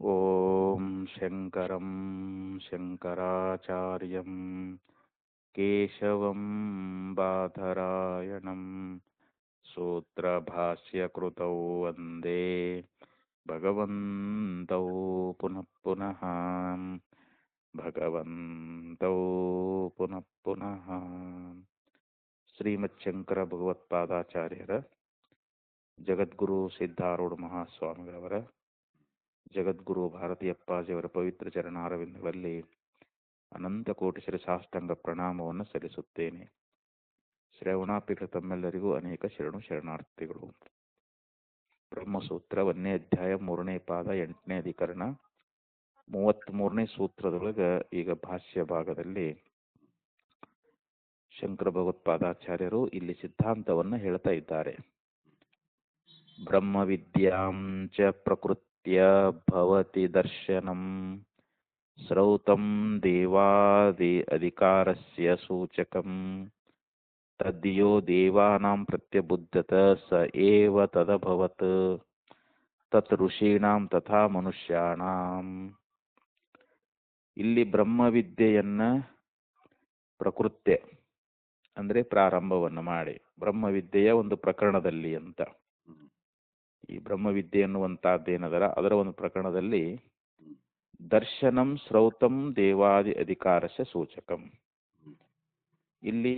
ಓಂ ಶಂಕರಂ ಶಂಕರಾಚಾರ್ಯಂ ಕೇಶವಂ ಬಾದರಾಯಣಂ ಸೂತ್ರಭಾಷ್ಯಕೃತೌ ವಂದೇ ಭಗವಂತೌ ಪುನಃ ಪುನಃ ಭಗವಂತೌ ಪುನಃ ಪುನಃ. ಶ್ರೀಮಚ್ಛಂಕರ ಭಗವತ್ಪಾದಾಚಾರ್ಯರ, ಜಗದ್ಗುರು ಸಿದ್ಧಾರೂಢ ಮಹಾಸ್ವಾಮಿಗಳವರ, ಜಗದ್ಗುರು ಭಾರತೀಯಪ್ಪಾಜಿಯವರ ಪವಿತ್ರ ಚರಣಾರವಿಂದಗಳಲ್ಲಿ ಅನಂತ ಕೋಟಿ ಶಿರಸಾಷ್ಟಾಂಗ ಪ್ರಣಾಮವನ್ನು ಸಲ್ಲಿಸುತ್ತೇನೆ. ಶ್ರವಣಾಪೇಕ್ಷ ತಮ್ಮೆಲ್ಲರಿಗೂ ಅನೇಕ ಶರಣಾರ್ಥಿಗಳು. ಬ್ರಹ್ಮಸೂತ್ರ 1ನೇ ಅಧ್ಯಾಯ 3ನೇ ಪಾದ 8ನೇ ಅಧಿಕರಣ 33ನೇ ಸೂತ್ರದೊಳಗೆ ಈಗ ಭಾಷ್ಯ ಭಾಗದಲ್ಲಿ ಶಂಕರ ಭಗವತ್ಪಾದಾಚಾರ್ಯರು ಇಲ್ಲಿ ಸಿದ್ಧಾಂತವನ್ನು ಹೇಳ್ತಾ ಇದ್ದಾರೆ. ಬ್ರಹ್ಮವಿದ್ಯಾಂ ಚ ಪ್ರಕೃತ್ಯ ಭವತಿ ದರ್ಶನಂ ಶ್ರೌತಂ ದೇವಾದಿ ಅಧಿಕಾರಸ್ಯ ಸೂಚಕಂ ತದ್ಯೋ ದೇವಾನಾಂ ಪ್ರತ್ಯಬುದ್ಧತ ಸ ಏವ ತದಭವತ್ ತತ್ ಋಷೀಣಾಂ ತಥಾ ಮನುಷ್ಯಾಣಾಂ. ಇಲ್ಲಿ ಬ್ರಹ್ಮವಿದ್ಯೆಯನ್ನ ಪ್ರಕೃತ್ಯ ಅಂದ್ರೆ ಪ್ರಾರಂಭವನ್ನು ಮಾಡಿ, ಬ್ರಹ್ಮವಿದ್ಯೆಯ ಒಂದು ಪ್ರಕರಣದಲ್ಲಿ ಅಂತ. ಈ ಬ್ರಹ್ಮವಿದ್ಯೆ ಎನ್ನುವಂತಹದ್ದೇನದರ ಅದರ ಒಂದು ಪ್ರಕರಣದಲ್ಲಿ ದರ್ಶನಂ ಶ್ರೌತಂ ದೇವಾದಿ ಅಧಿಕಾರಸ್ಯ ಸೂಚಕಂ. ಇಲ್ಲಿ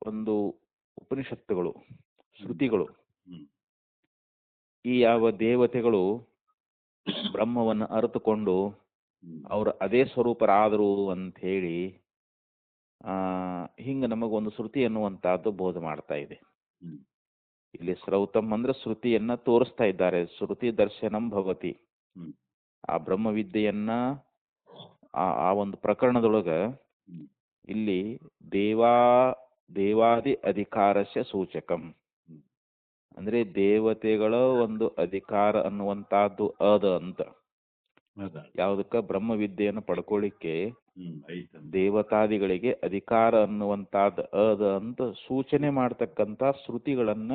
ಒಂದು ಉಪನಿಷತ್ತುಗಳು, ಶ್ರುತಿಗಳು, ಈ ಯಾವ ದೇವತೆಗಳು ಬ್ರಹ್ಮವನ್ನು ಅರಿತುಕೊಂಡು ಅವರು ಅದೇ ಸ್ವರೂಪರಾದರು ಅಂತ ಹೇಳಿ ಹಿಂಗೆ ನಮಗೊಂದು ಶ್ರುತಿ ಎನ್ನುವಂತಹದ್ದು ಬೋಧ ಮಾಡ್ತಾ ಇದೆ. ಇಲ್ಲಿ ಶ್ರೌತಂ ಅಂದ್ರೆ ಶ್ರುತಿಯನ್ನ ತೋರಿಸ್ತಾ ಇದ್ದಾರೆ. ಶ್ರುತಿ ದರ್ಶನಂ ಭವತಿ, ಆ ಬ್ರಹ್ಮವಿದ್ಯೆಯನ್ನ ಆ ಒಂದು ಪ್ರಕರಣದೊಳಗ ಇಲ್ಲಿ ದೇವಾದಿ ಅಧಿಕಾರಸ್ಯ ಸೂಚಕಂ ಅಂದ್ರೆ ದೇವತೆಗಳ ಒಂದು ಅಧಿಕಾರ ಅನ್ನುವಂತಹದ್ದು ಅದ ಅಂತ. ಯಾವುದಕ್ಕ? ಬ್ರಹ್ಮವಿದ್ಯೆಯನ್ನು ಪಡ್ಕೊಳ್ಳಿಕ್ಕೆ ದೇವತಾದಿಗಳಿಗೆ ಅಧಿಕಾರ ಅನ್ನುವಂತಹದ್ದು ಅದ ಅಂತ ಸೂಚನೆ ಮಾಡ್ತಕ್ಕಂತ ಶ್ರುತಿಗಳನ್ನ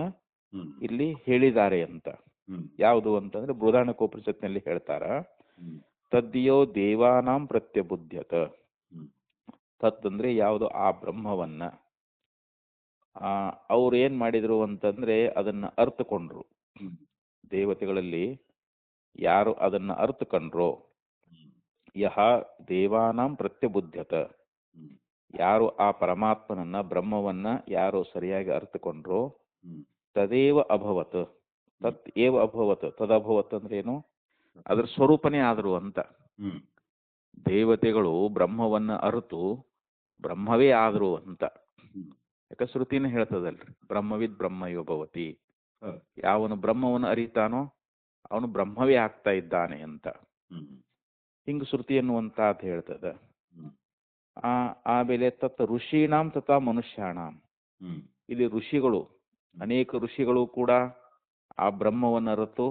ಇಲ್ಲಿ ಹೇಳಿದ್ದಾರೆ ಅಂತ. ಯಾವುದು ಅಂತಂದ್ರೆ ಬೃಹದಾರಣ್ಯಕೋಪನಿಷತ್ತಿನಲ್ಲಿ ಹೇಳ್ತಾರ, ತದ್ಯೋ ದೇವಾನಾಂ ಪ್ರತ್ಯಬುದ್ಧತ. ತತ್ ಅಂದ್ರೆ ಯಾವುದು? ಆ ಬ್ರಹ್ಮವನ್ನ ಅವ್ರು ಏನ್ ಮಾಡಿದ್ರು ಅಂತಂದ್ರೆ ಅದನ್ನ ಅರ್ಥಕೊಂಡ್ರು. ದೇವತೆಗಳಲ್ಲಿ ಯಾರು ಅದನ್ನ ಅರ್ಥಕೊಂಡ್ರೋ, ಯಹ ದೇವಾನಾಂ ಪ್ರತ್ಯಬುದ್ಧತ, ಯಾರು ಆ ಪರಮಾತ್ಮನನ್ನ ಬ್ರಹ್ಮವನ್ನ ಯಾರು ಸರಿಯಾಗಿ ಅರ್ಥಕೊಂಡ್ರೋ, ತದೇವ ಅಭವತ್, ತತ್ ಏವ ಅಭವತ್, ತದಭವತ್ ಅಂದ್ರೆ ಏನು? ಅದ್ರ ಸ್ವರೂಪನೇ ಆದ್ರು ಅಂತ. ದೇವತೆಗಳು ಬ್ರಹ್ಮವನ್ನ ಅರಿತು ಬ್ರಹ್ಮವೇ ಆದ್ರು ಅಂತ. ಯಾಕ ಶ್ರುತಿನ ಹೇಳ್ತದಲ್ರಿ, ಬ್ರಹ್ಮವಿದ್ ಬ್ರಹ್ಮಯೋ ಭವತಿ. ಯಾವನು ಬ್ರಹ್ಮವನ್ನು ಅರಿತಾನೋ ಅವನು ಬ್ರಹ್ಮವೇ ಆಗ್ತಾ ಇದ್ದಾನೆ ಅಂತ ಹಿಂಗ ಶ್ರುತಿ ಎನ್ನುವಂತಹದ್ದು ಹೇಳ್ತದ. ಆಮೇಲೆ ತತ್ ಋಷೀಣಾಂ ತಥಾ ಮನುಷ್ಯಾಣಾಂ, ಇಲ್ಲಿ ಋಷಿಗಳು, ಅನೇಕ ಋಷಿಗಳು ಕೂಡ ಆ ಬ್ರಹ್ಮವನ್ನು ಅರಿತು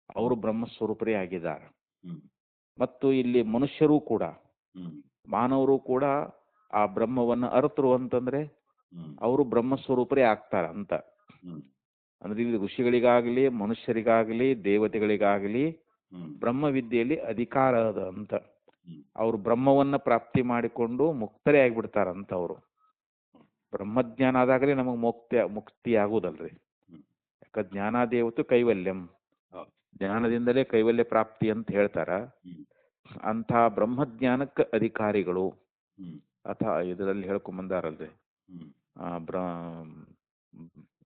ಅವರು ಬ್ರಹ್ಮಸ್ವರೂಪರೇ ಆಗಿದ್ದಾರೆ. ಮತ್ತು ಇಲ್ಲಿ ಮನುಷ್ಯರು ಕೂಡ, ಮಾನವರು ಕೂಡ ಆ ಬ್ರಹ್ಮವನ್ನು ಅರಿತರು ಅಂತಂದ್ರೆ ಅವರು ಬ್ರಹ್ಮಸ್ವರೂಪರೇ ಆಗ್ತಾರ ಅಂತ. ಅಂದ್ರೆ ಇಲ್ಲಿ ಋಷಿಗಳಿಗಾಗಲಿ ಮನುಷ್ಯರಿಗಾಗಲಿ ದೇವತೆಗಳಿಗಾಗಲಿ ಬ್ರಹ್ಮವಿದ್ಯೆಯಲ್ಲಿ ಅಧಿಕಾರ ಅದ ಅಂತ. ಅವರು ಬ್ರಹ್ಮವನ್ನ ಪ್ರಾಪ್ತಿ ಮಾಡಿಕೊಂಡು ಮುಕ್ತರೇ ಆಗಿಬಿಡ್ತಾರಂತ. ಅವರು ಬ್ರಹ್ಮಜ್ಞಾನ ಆದಾಗಲೇ ನಮಗೆ ಮುಕ್ತಿ ಆಗುವುದಲ್ರಿ. ಯಾಕ ಜ್ಞಾನಾದೇವತು ಕೈವಲ್ಯಂ, ಜ್ಞಾನದಿಂದಲೇ ಕೈವಲ್ಯ ಪ್ರಾಪ್ತಿ ಅಂತ ಹೇಳ್ತಾರ. ಅಂಥ ಬ್ರಹ್ಮಜ್ಞಾನಕ್ಕೆ ಅಧಿಕಾರಿಗಳು ಅಥವಾ ಇದರಲ್ಲಿ ಹೇಳ್ಕೊಂಬಂದಾರಲ್ರಿ,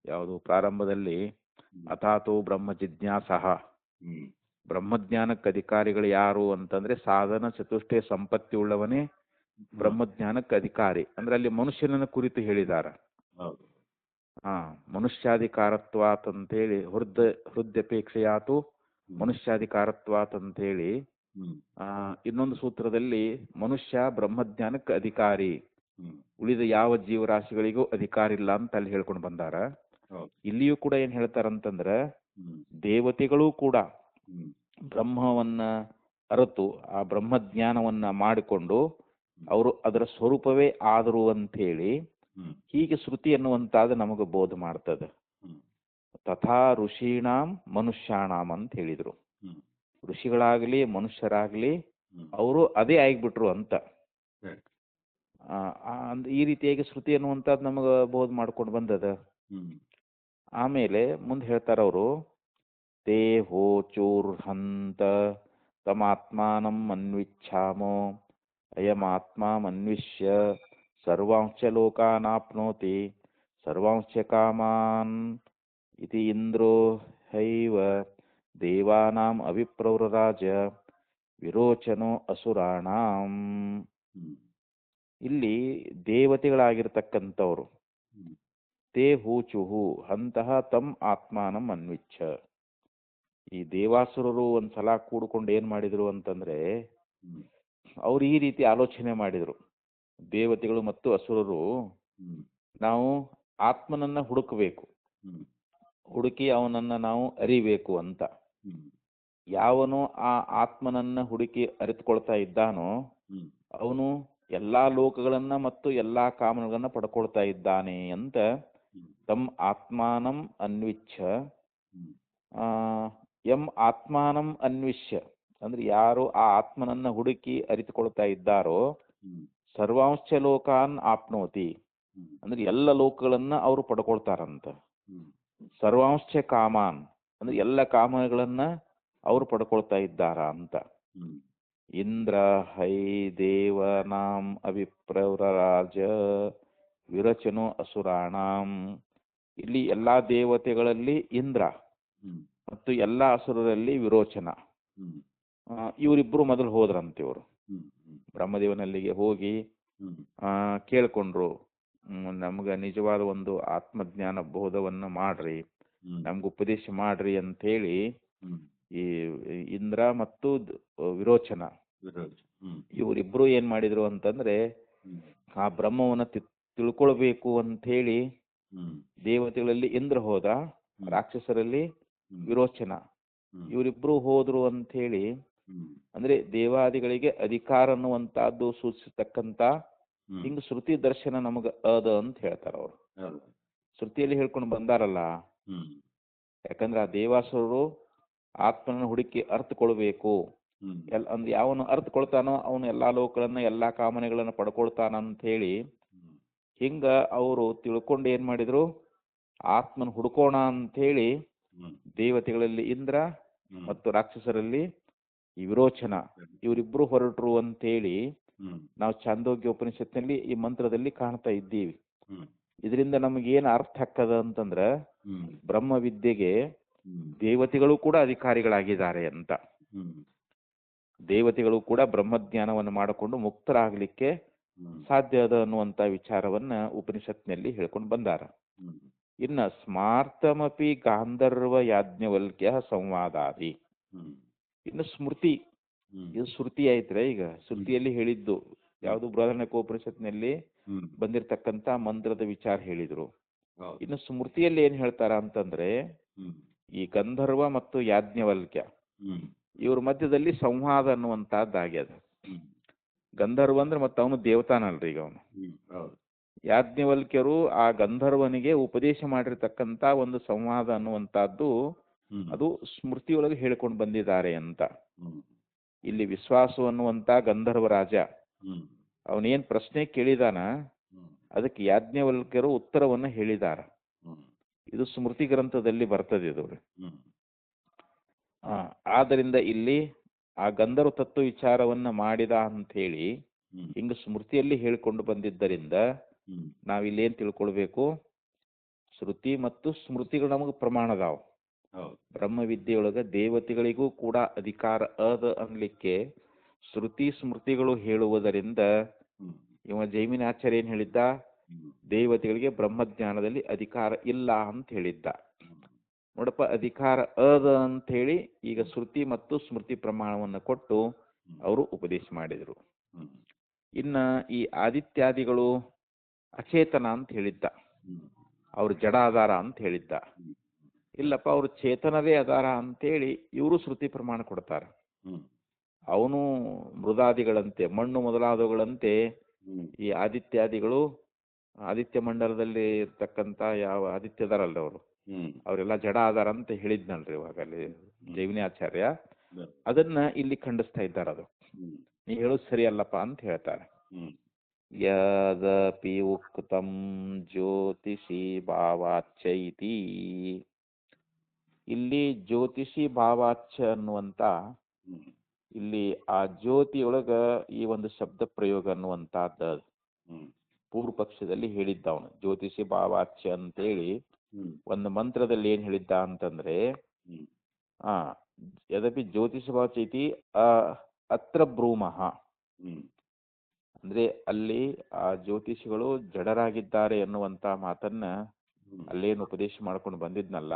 ಯಾವುದು ಪ್ರಾರಂಭದಲ್ಲಿ ಅಥಾತೋ ಬ್ರಹ್ಮ ಜಿಜ್ಞಾಸಃ, ಬ್ರಹ್ಮಜ್ಞಾನಕ್ಕೆ ಅಧಿಕಾರಿಗಳು ಯಾರು ಅಂತಂದ್ರೆ ಸಾಧನ ಚತುಷ್ಟಯ ಸಂಪತ್ತಿ ಉಳ್ಳವನೇ ಬ್ರಹ್ಮಜ್ಞಾನಕ್ಕೆ ಅಧಿಕಾರಿ. ಅಂದ್ರೆ ಅಲ್ಲಿ ಮನುಷ್ಯನನ್ನ ಕುರಿತು ಹೇಳಿದಾರ. ಮನುಷ್ಯಾಧಿಕಾರತ್ವಾತ್ ಅಂತೇಳಿ, ಹೃದಯಪೇಕ್ಷೆಯಾತು ಮನುಷ್ಯಾಧಿಕಾರತ್ವಾತ್ ಅಂತೇಳಿ ಇನ್ನೊಂದು ಸೂತ್ರದಲ್ಲಿ ಮನುಷ್ಯ ಬ್ರಹ್ಮಜ್ಞಾನಕ್ಕೆ ಅಧಿಕಾರಿ, ಉಳಿದ ಯಾವ ಜೀವರಾಶಿಗಳಿಗೂ ಅಧಿಕಾರ ಇಲ್ಲ ಅಂತ ಅಲ್ಲಿ ಹೇಳ್ಕೊಂಡು ಬಂದಾರ. ಇಲ್ಲಿಯೂ ಕೂಡ ಏನ್ ಹೇಳ್ತಾರಂತಂದ್ರ ದೇವತೆಗಳು ಕೂಡ ಬ್ರಹ್ಮವನ್ನ ಅರಿತು ಆ ಬ್ರಹ್ಮಜ್ಞಾನವನ್ನ ಮಾಡಿಕೊಂಡು ಅವರು ಅದರ ಸ್ವರೂಪವೇ ಆದರು ಅಂತ ಹೇಳಿ ಹೀಗೆ ಶ್ರುತಿ ಎನ್ನುವಂತಾದ ನಮಗೆ ಬೋಧ ಮಾಡ್ತದೆ. ತಥಾ ಋಷೀಣಾಂ ಮನುಷ್ಯಾಣಾಂ ಅಂತ ಹೇಳಿದ್ರು. ಋಷಿಗಳಾಗಲಿ ಮನುಷ್ಯರಾಗಲಿ ಅವರು ಅದೇ ಆಗಿಬಿಟ್ರು ಅಂತ. ಈ ರೀತಿಯಾಗಿ ಶ್ರುತಿ ಅನ್ನುವಂಥದ್ದು ನಮಗೆ ಬೋಧ ಮಾಡ್ಕೊಂಡು ಬಂದದ. ಆಮೇಲೆ ಮುಂದೆ ಹೇಳ್ತಾರ ಅವರು, ತೇ ಹೋಚೂರ್ಹಂತ ತಮಾತ್ಮಾನಂ ಅನ್ವಿಚ್ಛಾಮೋ ಅಯಮಾತ್ಮ ಮನ್ವಿಷ್ಯ ಸರ್ವಾಂಶ ಲೋಕಾನಾಪ್ನೋತಿ ಸರ್ವಾಂಶ ಕಾಮಾನ್ ಇತಿ ಇಂದ್ರೋ ಹೈವ ದೇವಾನಾಂ ಅವಿಪ್ರವರಾಜ ವಿರೋಚನೋ ಅಸುರಾಣಾಂ. ಇಲ್ಲಿ ದೇವತೆಗಳಾಗಿರ್ತಕ್ಕಂಥವ್ರು ತೇ ಹೂಚುಹು ಅಂತಹ ತಮ್ ಆತ್ಮಾನಂ ಅನ್ವಿಚ್ಛ. ಈ ದೇವಾಸುರರು ಒಂದ್ಸಲ ಕೂಡ್ಕೊಂಡು ಏನ್ ಮಾಡಿದ್ರು ಅಂತಂದ್ರೆ, ಅವ್ರು ಈ ರೀತಿ ಆಲೋಚನೆ ಮಾಡಿದ್ರು, ದೇವತೆಗಳು ಮತ್ತು ಅಸುರರು, ನಾವು ಆತ್ಮನನ್ನ ಹುಡುಕಬೇಕು, ಹುಡುಕಿ ಅವನನ್ನ ನಾವು ಅರಿಬೇಕು ಅಂತ. ಯಾವನು ಆ ಆತ್ಮನನ್ನ ಹುಡುಕಿ ಅರಿತುಕೊಳ್ತಾ ಇದ್ದಾನೋ ಅವನು ಎಲ್ಲಾ ಲೋಕಗಳನ್ನ ಮತ್ತು ಎಲ್ಲಾ ಕಾಮಗಳನ್ನ ಪಡ್ಕೊಳ್ತಾ ಇದ್ದಾನೆ ಅಂತ ತಮ್ ಆತ್ಮಾನಂ ಅನ್ವಿಚ್ಛ. ಎಂ ಆತ್ಮಾನಂ ಅನ್ವಿಷ್ಯ ಅಂದ್ರೆ ಯಾರು ಆ ಆತ್ಮನನ್ನ ಹುಡುಕಿ ಅರಿತುಕೊಳ್ತಾ ಇದ್ದಾರೋ ಸರ್ವಾಂಶ ಲೋಕಾನ್ ಆಪ್ನೋತಿ ಅಂದ್ರೆ ಎಲ್ಲ ಲೋಕಗಳನ್ನ ಅವರು ಪಡ್ಕೊಳ್ತಾರಂತ. ಸರ್ವಾಂಶ ಕಾಮಾನ್ ಅಂದ್ರೆ ಎಲ್ಲ ಕಾಮಗಳನ್ನ ಅವರು ಪಡ್ಕೊಳ್ತಾ ಇದ್ದಾರ ಅಂತ. ಇಂದ್ರ ಹೈ ದೇವನಾಂ ಅವಿಪ್ರವರಾಜ ವಿರಚನೋ ಅಸುರಾಣಾಂ. ಇಲ್ಲಿ ಎಲ್ಲಾ ದೇವತೆಗಳಲ್ಲಿ ಇಂದ್ರ ಮತ್ತು ಎಲ್ಲಾ ಅಸುರರಲ್ಲಿ ವಿರೋಚನ, ಇವರಿಬ್ರು ಮೊದಲು ಹೋದ್ರಂತೆ. ಇವರು ಬ್ರಹ್ಮದೇವನಲ್ಲಿಗೆ ಹೋಗಿ ಕೇಳ್ಕೊಂಡ್ರು, ನಮ್ಗ ನಿಜವಾದ ಒಂದು ಆತ್ಮಜ್ಞಾನ ಬೋಧವನ್ನ ಮಾಡ್ರಿ, ನಮ್ಗೆ ಉಪದೇಶ ಮಾಡ್ರಿ ಅಂತ ಹೇಳಿ ಈ ಇಂದ್ರ ಮತ್ತು ವಿರೋಚನ ಇವರಿಬ್ರು ಏನ್ ಮಾಡಿದ್ರು ಅಂತಂದ್ರೆ, ಆ ಬ್ರಹ್ಮವನ್ನ ತಿಳ್ಕೊಳ್ಬೇಕು ಅಂತ ಹೇಳಿ ದೇವತೆಗಳಲ್ಲಿ ಇಂದ್ರ ಹೋದ, ರಾಕ್ಷಸರಲ್ಲಿ ವಿರೋಚನ ಇವರಿಬ್ರು ಹೋದ್ರು ಅಂತ ಹೇಳಿ, ಅಂದ್ರೆ ದೇವಾದಿಗಳಿಗೆ ಅಧಿಕಾರ ಅನ್ನುವಂತಹದ್ದು ಸೂಚಿಸತಕ್ಕಂತ ಹಿಂಗ ಶ್ರುತಿ ದರ್ಶನ ನಮಗ ಅದ ಅಂತ ಹೇಳ್ತಾರ ಅವರು. ಶ್ರುತಿಯಲ್ಲಿ ಹೇಳ್ಕೊಂಡು ಬಂದಾರಲ್ಲ. ಯಾಕಂದ್ರೆ ಆ ದೇವಾಸುರರು ಆತ್ಮನ ಹುಡುಕಿ ಅರ್ಥಕೊಳ್ಬೇಕು, ಅಂದ್ರೆ ಯಾವನು ಅರ್ಥಕೊಳ್ತಾನೋ ಅವನು ಎಲ್ಲಾ ಲೋಕಗಳನ್ನ ಎಲ್ಲಾ ಕಾಮನೆಗಳನ್ನ ಪಡ್ಕೊಳ್ತಾನ ಅಂತ ಹೇಳಿ ಹಿಂಗ ಅವರು ತಿಳ್ಕೊಂಡು ಏನ್ ಮಾಡಿದ್ರು, ಆತ್ಮನ ಹುಡ್ಕೋಣ ಅಂತ ಹೇಳಿ ದೇವತೆಗಳಲ್ಲಿ ಇಂದ್ರ ಮತ್ತು ರಾಕ್ಷಸರಲ್ಲಿ ಈ ವಿರೋಚನ ಇವರಿಬ್ರು ಹೊರಟರು ಅಂತೇಳಿ ನಾವು ಚಾಂದೋಗ್ಯ ಉಪನಿಷತ್ತಿನಲ್ಲಿ ಈ ಮಂತ್ರದಲ್ಲಿ ಕಾಣ್ತಾ ಇದ್ದೀವಿ. ಇದರಿಂದ ನಮಗೆ ಏನ್ ಅರ್ಥ ಆಗ್ತದ ಅಂತಂದ್ರ, ಬ್ರಹ್ಮ ವಿದ್ಯೆಗೆ ದೇವತೆಗಳು ಕೂಡ ಅಧಿಕಾರಿಗಳಾಗಿದ್ದಾರೆ ಅಂತ. ದೇವತೆಗಳು ಕೂಡ ಬ್ರಹ್ಮಜ್ಞಾನವನ್ನು ಮಾಡಿಕೊಂಡು ಮುಕ್ತರಾಗಲಿಕ್ಕೆ ಸಾಧ್ಯ ಅದ ಅನ್ನುವಂತ ವಿಚಾರವನ್ನ ಉಪನಿಷತ್ನಲ್ಲಿ ಹೇಳ್ಕೊಂಡು ಬಂದಾರ. ಇನ್ನ ಸ್ಮಾರ್ತಮಪಿ ಗಾಂಧರ್ವ ಯಾಜ್ಞವಲ್ಕ್ಯ ಸಂವಾದಾದಿ. ಇನ್ನು ಸ್ಮೃತಿ, ಇದು ಶ್ರುತಿ ಆಯ್ತ್ರೆ. ಈಗ ಶ್ರುತಿಯಲ್ಲಿ ಹೇಳಿದ್ದು ಯಾವುದು, ಬೃಹದಾರಣ್ಯಕೋಪನಿಷತ್ನಲ್ಲಿ ಬಂದಿರತಕ್ಕಂತ ಮಂತ್ರದ ವಿಚಾರ ಹೇಳಿದ್ರು. ಇನ್ನು ಸ್ಮೃತಿಯಲ್ಲಿ ಏನ್ ಹೇಳ್ತಾರ ಅಂತಂದ್ರೆ, ಈ ಗಂಧರ್ವ ಮತ್ತು ಯಾಜ್ಞವಲ್ಕ್ಯ ಇವ್ರ ಮಧ್ಯದಲ್ಲಿ ಸಂವಾದ ಅನ್ನುವಂತಹದ್ದಾಗ್ಯದ. ಗಂಧರ್ವ ಅಂದ್ರೆ ಮತ್ತೆ ಅವನು ದೇವತಾನಲ್ರಿ, ಈಗ ಅವನು. ಯಾಜ್ಞವಲ್ಕ್ಯರು ಆ ಗಂಧರ್ವನಿಗೆ ಉಪದೇಶ ಮಾಡಿರ್ತಕ್ಕಂತ ಒಂದು ಸಂವಾದ ಅನ್ನುವಂತಹದ್ದು ಅದು ಸ್ಮೃತಿಯೊಳಗೆ ಹೇಳ್ಕೊಂಡು ಬಂದಿದ್ದಾರೆ ಅಂತ. ಇಲ್ಲಿ ವಿಶ್ವಾಸ ಅನ್ನುವಂತ ಗಂಧರ್ವ ರಾಜ ಅವನೇನ್ ಪ್ರಶ್ನೆ ಕೇಳಿದಾನ ಅದಕ್ಕೆ ಯಾಜ್ಞವಲ್ಕ್ಯರು ಉತ್ತರವನ್ನ ಹೇಳಿದಾರ. ಇದು ಸ್ಮೃತಿ ಗ್ರಂಥದಲ್ಲಿ ಬರ್ತದೆ ಇದು. ಆದ್ದರಿಂದ ಇಲ್ಲಿ ಆ ಗಂಧರ್ವ ತತ್ವ ವಿಚಾರವನ್ನ ಮಾಡಿದ ಅಂತ ಹೇಳಿ ಹಿಂಗ ಸ್ಮೃತಿಯಲ್ಲಿ ಹೇಳ್ಕೊಂಡು ಬಂದಿದ್ದರಿಂದ ನಾವಿಲ್ಲಿ ಏನ್ ತಿಳ್ಕೊಳ್ಬೇಕು, ಶ್ರುತಿ ಮತ್ತು ಸ್ಮೃತಿಗಳು ನಮಗೆ ಪ್ರಮಾಣದಾವ. ಬ್ರಹ್ಮವಿದ್ಯೆಯೊಳಗ ದೇವತೆಗಳಿಗೂ ಕೂಡ ಅಧಿಕಾರ ಅದ ಅನ್ಲಿಕ್ಕೆ ಶ್ರುತಿ ಸ್ಮೃತಿಗಳು ಹೇಳುವುದರಿಂದ ಇವ ಜೈಮಿನಾಚಾರ್ಯ ಏನ್ ಹೇಳಿದ್ದ, ದೇವತೆಗಳಿಗೆ ಬ್ರಹ್ಮಜ್ಞಾನದಲ್ಲಿ ಅಧಿಕಾರ ಇಲ್ಲ ಅಂತ ಹೇಳಿದ್ದ. ನೋಡಪ್ಪ, ಅಧಿಕಾರ ಅದ ಅಂತ ಹೇಳಿ ಈಗ ಶ್ರುತಿ ಮತ್ತು ಸ್ಮೃತಿ ಪ್ರಮಾಣವನ್ನು ಕೊಟ್ಟು ಅವರು ಉಪದೇಶ ಮಾಡಿದರು. ಇನ್ನ ಈ ಆದಿತ್ಯಾದಿಗಳು ಅಚೇತನ ಅಂತ ಹೇಳಿದ್ದ, ಅವ್ರು ಜಡ ಆಧಾರ ಅಂತ ಹೇಳಿದ್ದ. ಇಲ್ಲಪ್ಪ, ಅವರು ಚೇತನವೇ ಅದಾರ ಅಂತೇಳಿ ಇವರು ಶ್ರುತಿ ಪ್ರಮಾಣ ಕೊಡ್ತಾರ. ಅವನು ಮೃದಾದಿಗಳಂತೆ, ಮಣ್ಣು ಮೊದಲಾದವುಗಳಂತೆ ಈ ಆದಿತ್ಯಾದಿಗಳು ಆದಿತ್ಯ ಮಂಡಲದಲ್ಲಿ ಇರ್ತಕ್ಕಂತ ಯಾವ ಆದಿತ್ಯದಾರಲ್ಲ ಅವರು, ಅವರೆಲ್ಲ ಜಡ ಆಧಾರ ಅಂತ ಹೇಳಿದ್ನಲ್ರಿ ಇವಾಗ ಅಲ್ಲಿ ಜೈಮಿನಿ ಆಚಾರ್ಯ. ಅದನ್ನ ಇಲ್ಲಿ ಖಂಡಿಸ್ತಾ ಇದ್ದಾರೆ. ಅದು ನೀ ಹೇಳೋದು ಸರಿ ಅಲ್ಲಪ್ಪ ಅಂತ ಹೇಳ್ತಾರೆ. ಯದಪಿ ಉಕ್ತಂ ಜ್ಯೋತಿಷಿ ಭಾವಾಚ್ಯ ಇತಿ. ಇಲ್ಲಿ ಜ್ಯೋತಿಷಿ ಭಾವಾಚ್ಯ ಅನ್ನುವಂತ ಇಲ್ಲಿ ಆ ಜ್ಯೋತಿಯೊಳಗ ಈ ಒಂದು ಶಬ್ದ ಪ್ರಯೋಗ ಅನ್ನುವಂತಹದ್ದು ಪೂರ್ವ ಪಕ್ಷದಲ್ಲಿ ಹೇಳಿದ್ದ ಅವನು. ಜ್ಯೋತಿಷಿ ಭಾವಾಚ್ಯ ಅಂತೇಳಿ ಒಂದು ಮಂತ್ರದಲ್ಲಿ ಏನ್ ಹೇಳಿದ್ದ ಅಂತಂದ್ರೆ ಯದಪಿ ಜ್ಯೋತಿಷ ಭಾವಾಚ್ಯ ಇತಿ ಅತ್ರ ಬ್ರೂಮಃ, ಅಂದ್ರೆ ಅಲ್ಲಿ ಆ ಜ್ಯೋತಿಷಿಗಳು ಜಡರಾಗಿದ್ದಾರೆ ಎನ್ನುವಂತ ಮಾತನ್ನ ಅಲ್ಲೇನು ಉಪದೇಶ ಮಾಡ್ಕೊಂಡು ಬಂದಿದ್ನಲ್ಲ,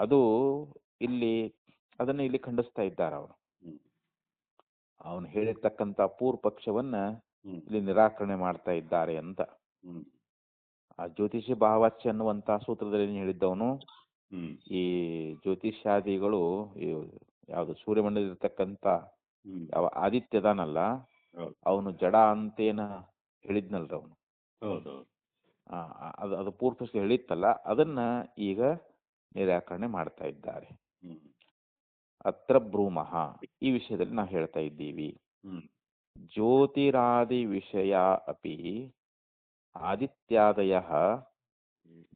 ಅದು ಇಲ್ಲಿ ಅದನ್ನ ಇಲ್ಲಿ ಖಂಡಿಸ್ತಾ ಇದ್ದಾರೆ ಅವರು. ಅವನು ಹೇಳಿರ್ತಕ್ಕಂಥ ಪೂರ್ವ ಪಕ್ಷವನ್ನ ಇಲ್ಲಿ ನಿರಾಕರಣೆ ಮಾಡ್ತಾ ಇದ್ದಾರೆ ಅಂತ. ಆ ಜ್ಯೋತಿಷಿ ಭಾವಾಚ್ಯ ಅನ್ನುವಂತ ಸೂತ್ರದಲ್ಲಿ ಏನ್ ಹೇಳಿದ್ದವನು, ಈ ಜ್ಯೋತಿಷ್ಯಾದಿಗಳು ಯಾವ್ದು ಸೂರ್ಯಮಂಡಲದಲ್ಲಿರ್ತಕ್ಕಂಥ ಯಾವ ಆದಿತ್ಯದಾನಲ್ಲ ಅವನು ಜಡ ಅಂತೇನ ಹೇಳಿದ್ನಲ್ರ ಅವನು. ಅದು ಪೂರ್ವ ಪಕ್ಷ ಹೇಳಿತ್ತಲ್ಲ, ಅದನ್ನ ಈಗ ನಿರಾಕರಣೆ ಮಾಡ್ತಾ ಇದ್ದಾರೆ. ಅತ್ರ ಬ್ರೂಮಃ ಈ ವಿಷಯದಲ್ಲಿ ನಾವು ಹೇಳ್ತಾ ಇದ್ದೀವಿ. ಜ್ಯೋತಿರಾದಿ ವಿಷಯ ಅಪಿ ಆದಿತ್ಯಾದಯಃ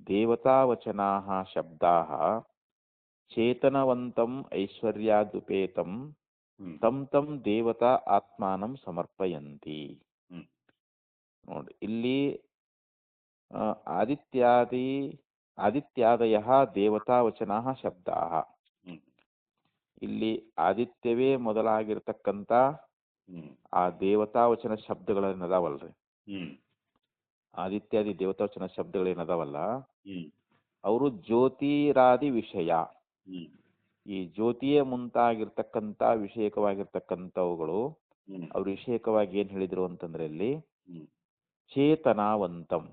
ದೇವತಾವಚನಾಃ ಶಬ್ದಾಃ ಚೇತನವಂತಂ ಐಶ್ವರ್ಯಾದುಪೇತಂ ತಂ ತಂ ದೇವತಾ ಆತ್ಮಾನಂ ಸಮರ್ಪಯಂತಿ. ನೋಡಿ ಇಲ್ಲಿ ಆದಿತ್ಯಾದಯಃ ದೇವತಾವಚನಾಃ ಶಬ್ದಾಃ, ಇಲ್ಲಿ ಆದಿತ್ಯವೇ ಮೊದಲಾಗಿರ್ತಕ್ಕಂಥ ಆ ದೇವತಾವಚನ ಶಬ್ದಗಳೇನದಾವಲ್ರಿ, ಆದಿತ್ಯಾದಿ ದೇವತಾವಚನ ಶಬ್ದಗಳೇನದಾವಲ್ಲ ಅವರು ಜ್ಯೋತಿರಾದಿ ವಿಷಯ, ಈ ಜ್ಯೋತಿಯೇ ಮುಂತಾಗಿರ್ತಕ್ಕಂಥ ವಿಷಯಕವಾಗಿರ್ತಕ್ಕಂಥವುಗಳು ಅವ್ರು ವಿಷಯಕವಾಗಿ ಏನ್ ಹೇಳಿದ್ರು ಅಂತಂದ್ರೆ ಇಲ್ಲಿ ಚೇತನಾವಂತಂ,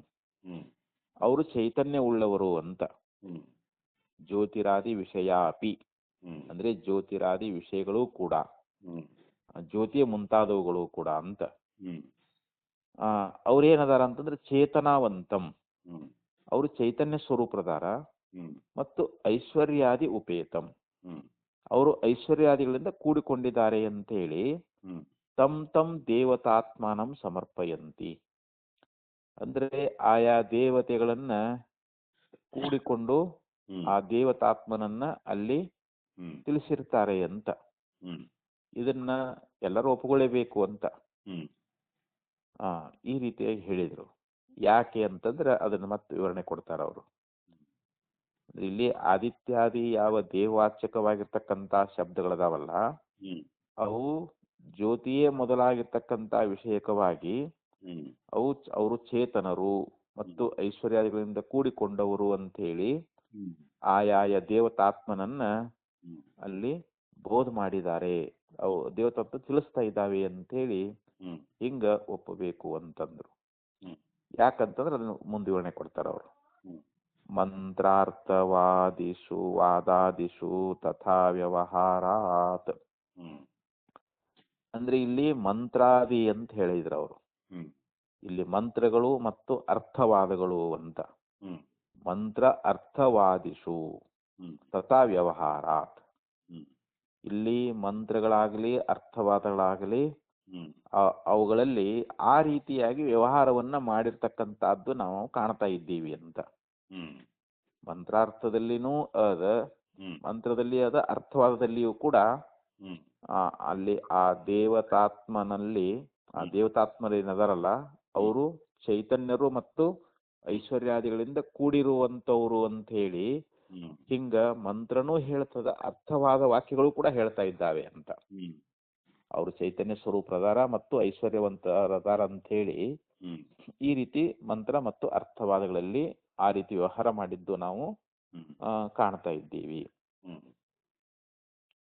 ಅವರು ಚೈತನ್ಯ ಉಳ್ಳವರು ಅಂತ. ಜ್ಯೋತಿರಾದಿ ವಿಷಯ ಅಪಿ ಅಂದ್ರೆ ಜ್ಯೋತಿರಾದಿ ವಿಷಯಗಳು ಕೂಡ, ಜ್ಯೋತಿಯ ಮುಂತಾದವುಗಳು ಕೂಡ ಅಂತ. ಅವ್ರೇನದಾರ ಅಂತಂದ್ರೆ ಚೇತನಾವಂತಂ, ಅವರು ಚೈತನ್ಯ ಸ್ವರೂಪದಾರ, ಮತ್ತು ಐಶ್ವರ್ಯಾದಿ ಉಪೇತಂ, ಅವರು ಐಶ್ವರ್ಯಾದಿಗಳಿಂದ ಕೂಡಿಕೊಂಡಿದ್ದಾರೆ ಅಂತ ಹೇಳಿ ತಂ ತಂ ದೇವತಾತ್ಮಾನಂ ಸಮರ್ಪಯಂತಿ, ಅಂದ್ರೆ ಆಯಾ ದೇವತೆಗಳನ್ನ ಕೂಡಿಕೊಂಡು ಆ ದೇವತಾತ್ಮನನ್ನ ಅಲ್ಲಿ ತಿಳಿಸಿರ್ತಾರೆ ಅಂತ. ಇದನ್ನ ಎಲ್ಲರೂ ಒಪ್ಕೊಳ್ಳೇಬೇಕು ಅಂತ ಈ ರೀತಿಯಾಗಿ ಹೇಳಿದ್ರು. ಯಾಕೆ ಅಂತಂದ್ರೆ ಅದನ್ನ ಮತ್ತೆ ವಿವರಣೆ ಕೊಡ್ತಾರ ಅವರು. ಇಲ್ಲಿ ಆದಿತ್ಯಾದಿ ಯಾವ ದೇವವಾಚಕವಾಗಿರ್ತಕ್ಕಂಥ ಶಬ್ದಗಳದಾವಲ್ಲ ಅವು ಜ್ಯೋತಿಯೇ ಮೊದಲಾಗಿರ್ತಕ್ಕಂಥ ವಿಷಯಕವಾಗಿ ಅವರು ಚೇತನರು ಮತ್ತು ಐಶ್ವರ್ಯಾದಿಗಳಿಂದ ಕೂಡಿಕೊಂಡವರು ಅಂತ ಹೇಳಿ ಆಯಾಯ ದೇವತಾತ್ಮನನ್ನ ಅಲ್ಲಿ ಬೋಧ ಮಾಡಿದ್ದಾರೆ, ಅವು ದೇವತಾತ್ಮ ತಿಳಿಸ್ತಾ ಇದ್ದಾವೆ ಅಂತ ಹೇಳಿ ಹಿಂಗ ಒಪ್ಪಬೇಕು ಅಂತಂದ್ರು. ಯಾಕಂತಂದ್ರೆ ಅದನ್ನ ಮುಂದೆ ವಿವರಣೆ ಕೊಡ್ತಾರ ಅವರು. ಮಂತ್ರಾರ್ಥವಾದಿಷು ವಾದಾದಿಷು ತಥಾ ವ್ಯವಹಾರಾತ್, ಅಂದ್ರೆ ಇಲ್ಲಿ ಮಂತ್ರಾದಿ ಅಂತ ಹೇಳಿದ್ರು ಅವರು. ಇಲ್ಲಿ ಮಂತ್ರಗಳು ಮತ್ತು ಅರ್ಥವಾದಗಳು ಅಂತ. ಮಂತ್ರ ಅರ್ಥವಾದಿಷು ತಥಾ ವ್ಯವಹಾರಾತ್, ಇಲ್ಲಿ ಮಂತ್ರಗಳಾಗಲಿ ಅರ್ಥವಾದಗಳಾಗಲಿ ಅವುಗಳಲ್ಲಿ ಆ ರೀತಿಯಾಗಿ ವ್ಯವಹಾರವನ್ನ ಮಾಡಿರ್ತಕ್ಕಂಥದ್ದು ನಾವು ಕಾಣ್ತಾ ಇದ್ದೀವಿ ಅಂತ. ಮಂತ್ರಾರ್ಥದಲ್ಲಿನೂ ಅದ, ಮಂತ್ರದಲ್ಲಿ ಅದ, ಅರ್ಥವಾದದಲ್ಲಿಯೂ ಕೂಡ ಅಲ್ಲಿ ಆ ದೇವತಾತ್ಮನಲ್ಲಿ ಆ ದೇವತಾತ್ಮರೇನದಾರಲ್ಲ ಅವರು ಚೈತನ್ಯರು ಮತ್ತು ಐಶ್ವರ್ಯಾದಿಗಳಿಂದ ಕೂಡಿರುವಂತವ್ರು ಅಂತ ಹೇಳಿ ಹಿಂಗ ಮಂತ್ರನೂ ಹೇಳ್ತದ, ಅರ್ಥವಾದ ವಾಕ್ಯಗಳು ಕೂಡ ಹೇಳ್ತಾ ಇದ್ದಾವೆ ಅಂತ. ಅವರು ಚೈತನ್ಯ ಸ್ವರೂಪದಾರ ಮತ್ತು ಐಶ್ವರ್ಯವಂತರದಾರ ಅಂತ ಹೇಳಿ ಈ ರೀತಿ ಮಂತ್ರ ಮತ್ತು ಅರ್ಥವಾದಗಳಲ್ಲಿ ಆ ರೀತಿ ವ್ಯವಹಾರ ಮಾಡಿದ್ದು ನಾವು ಕಾಣ್ತಾ ಇದ್ದೀವಿ.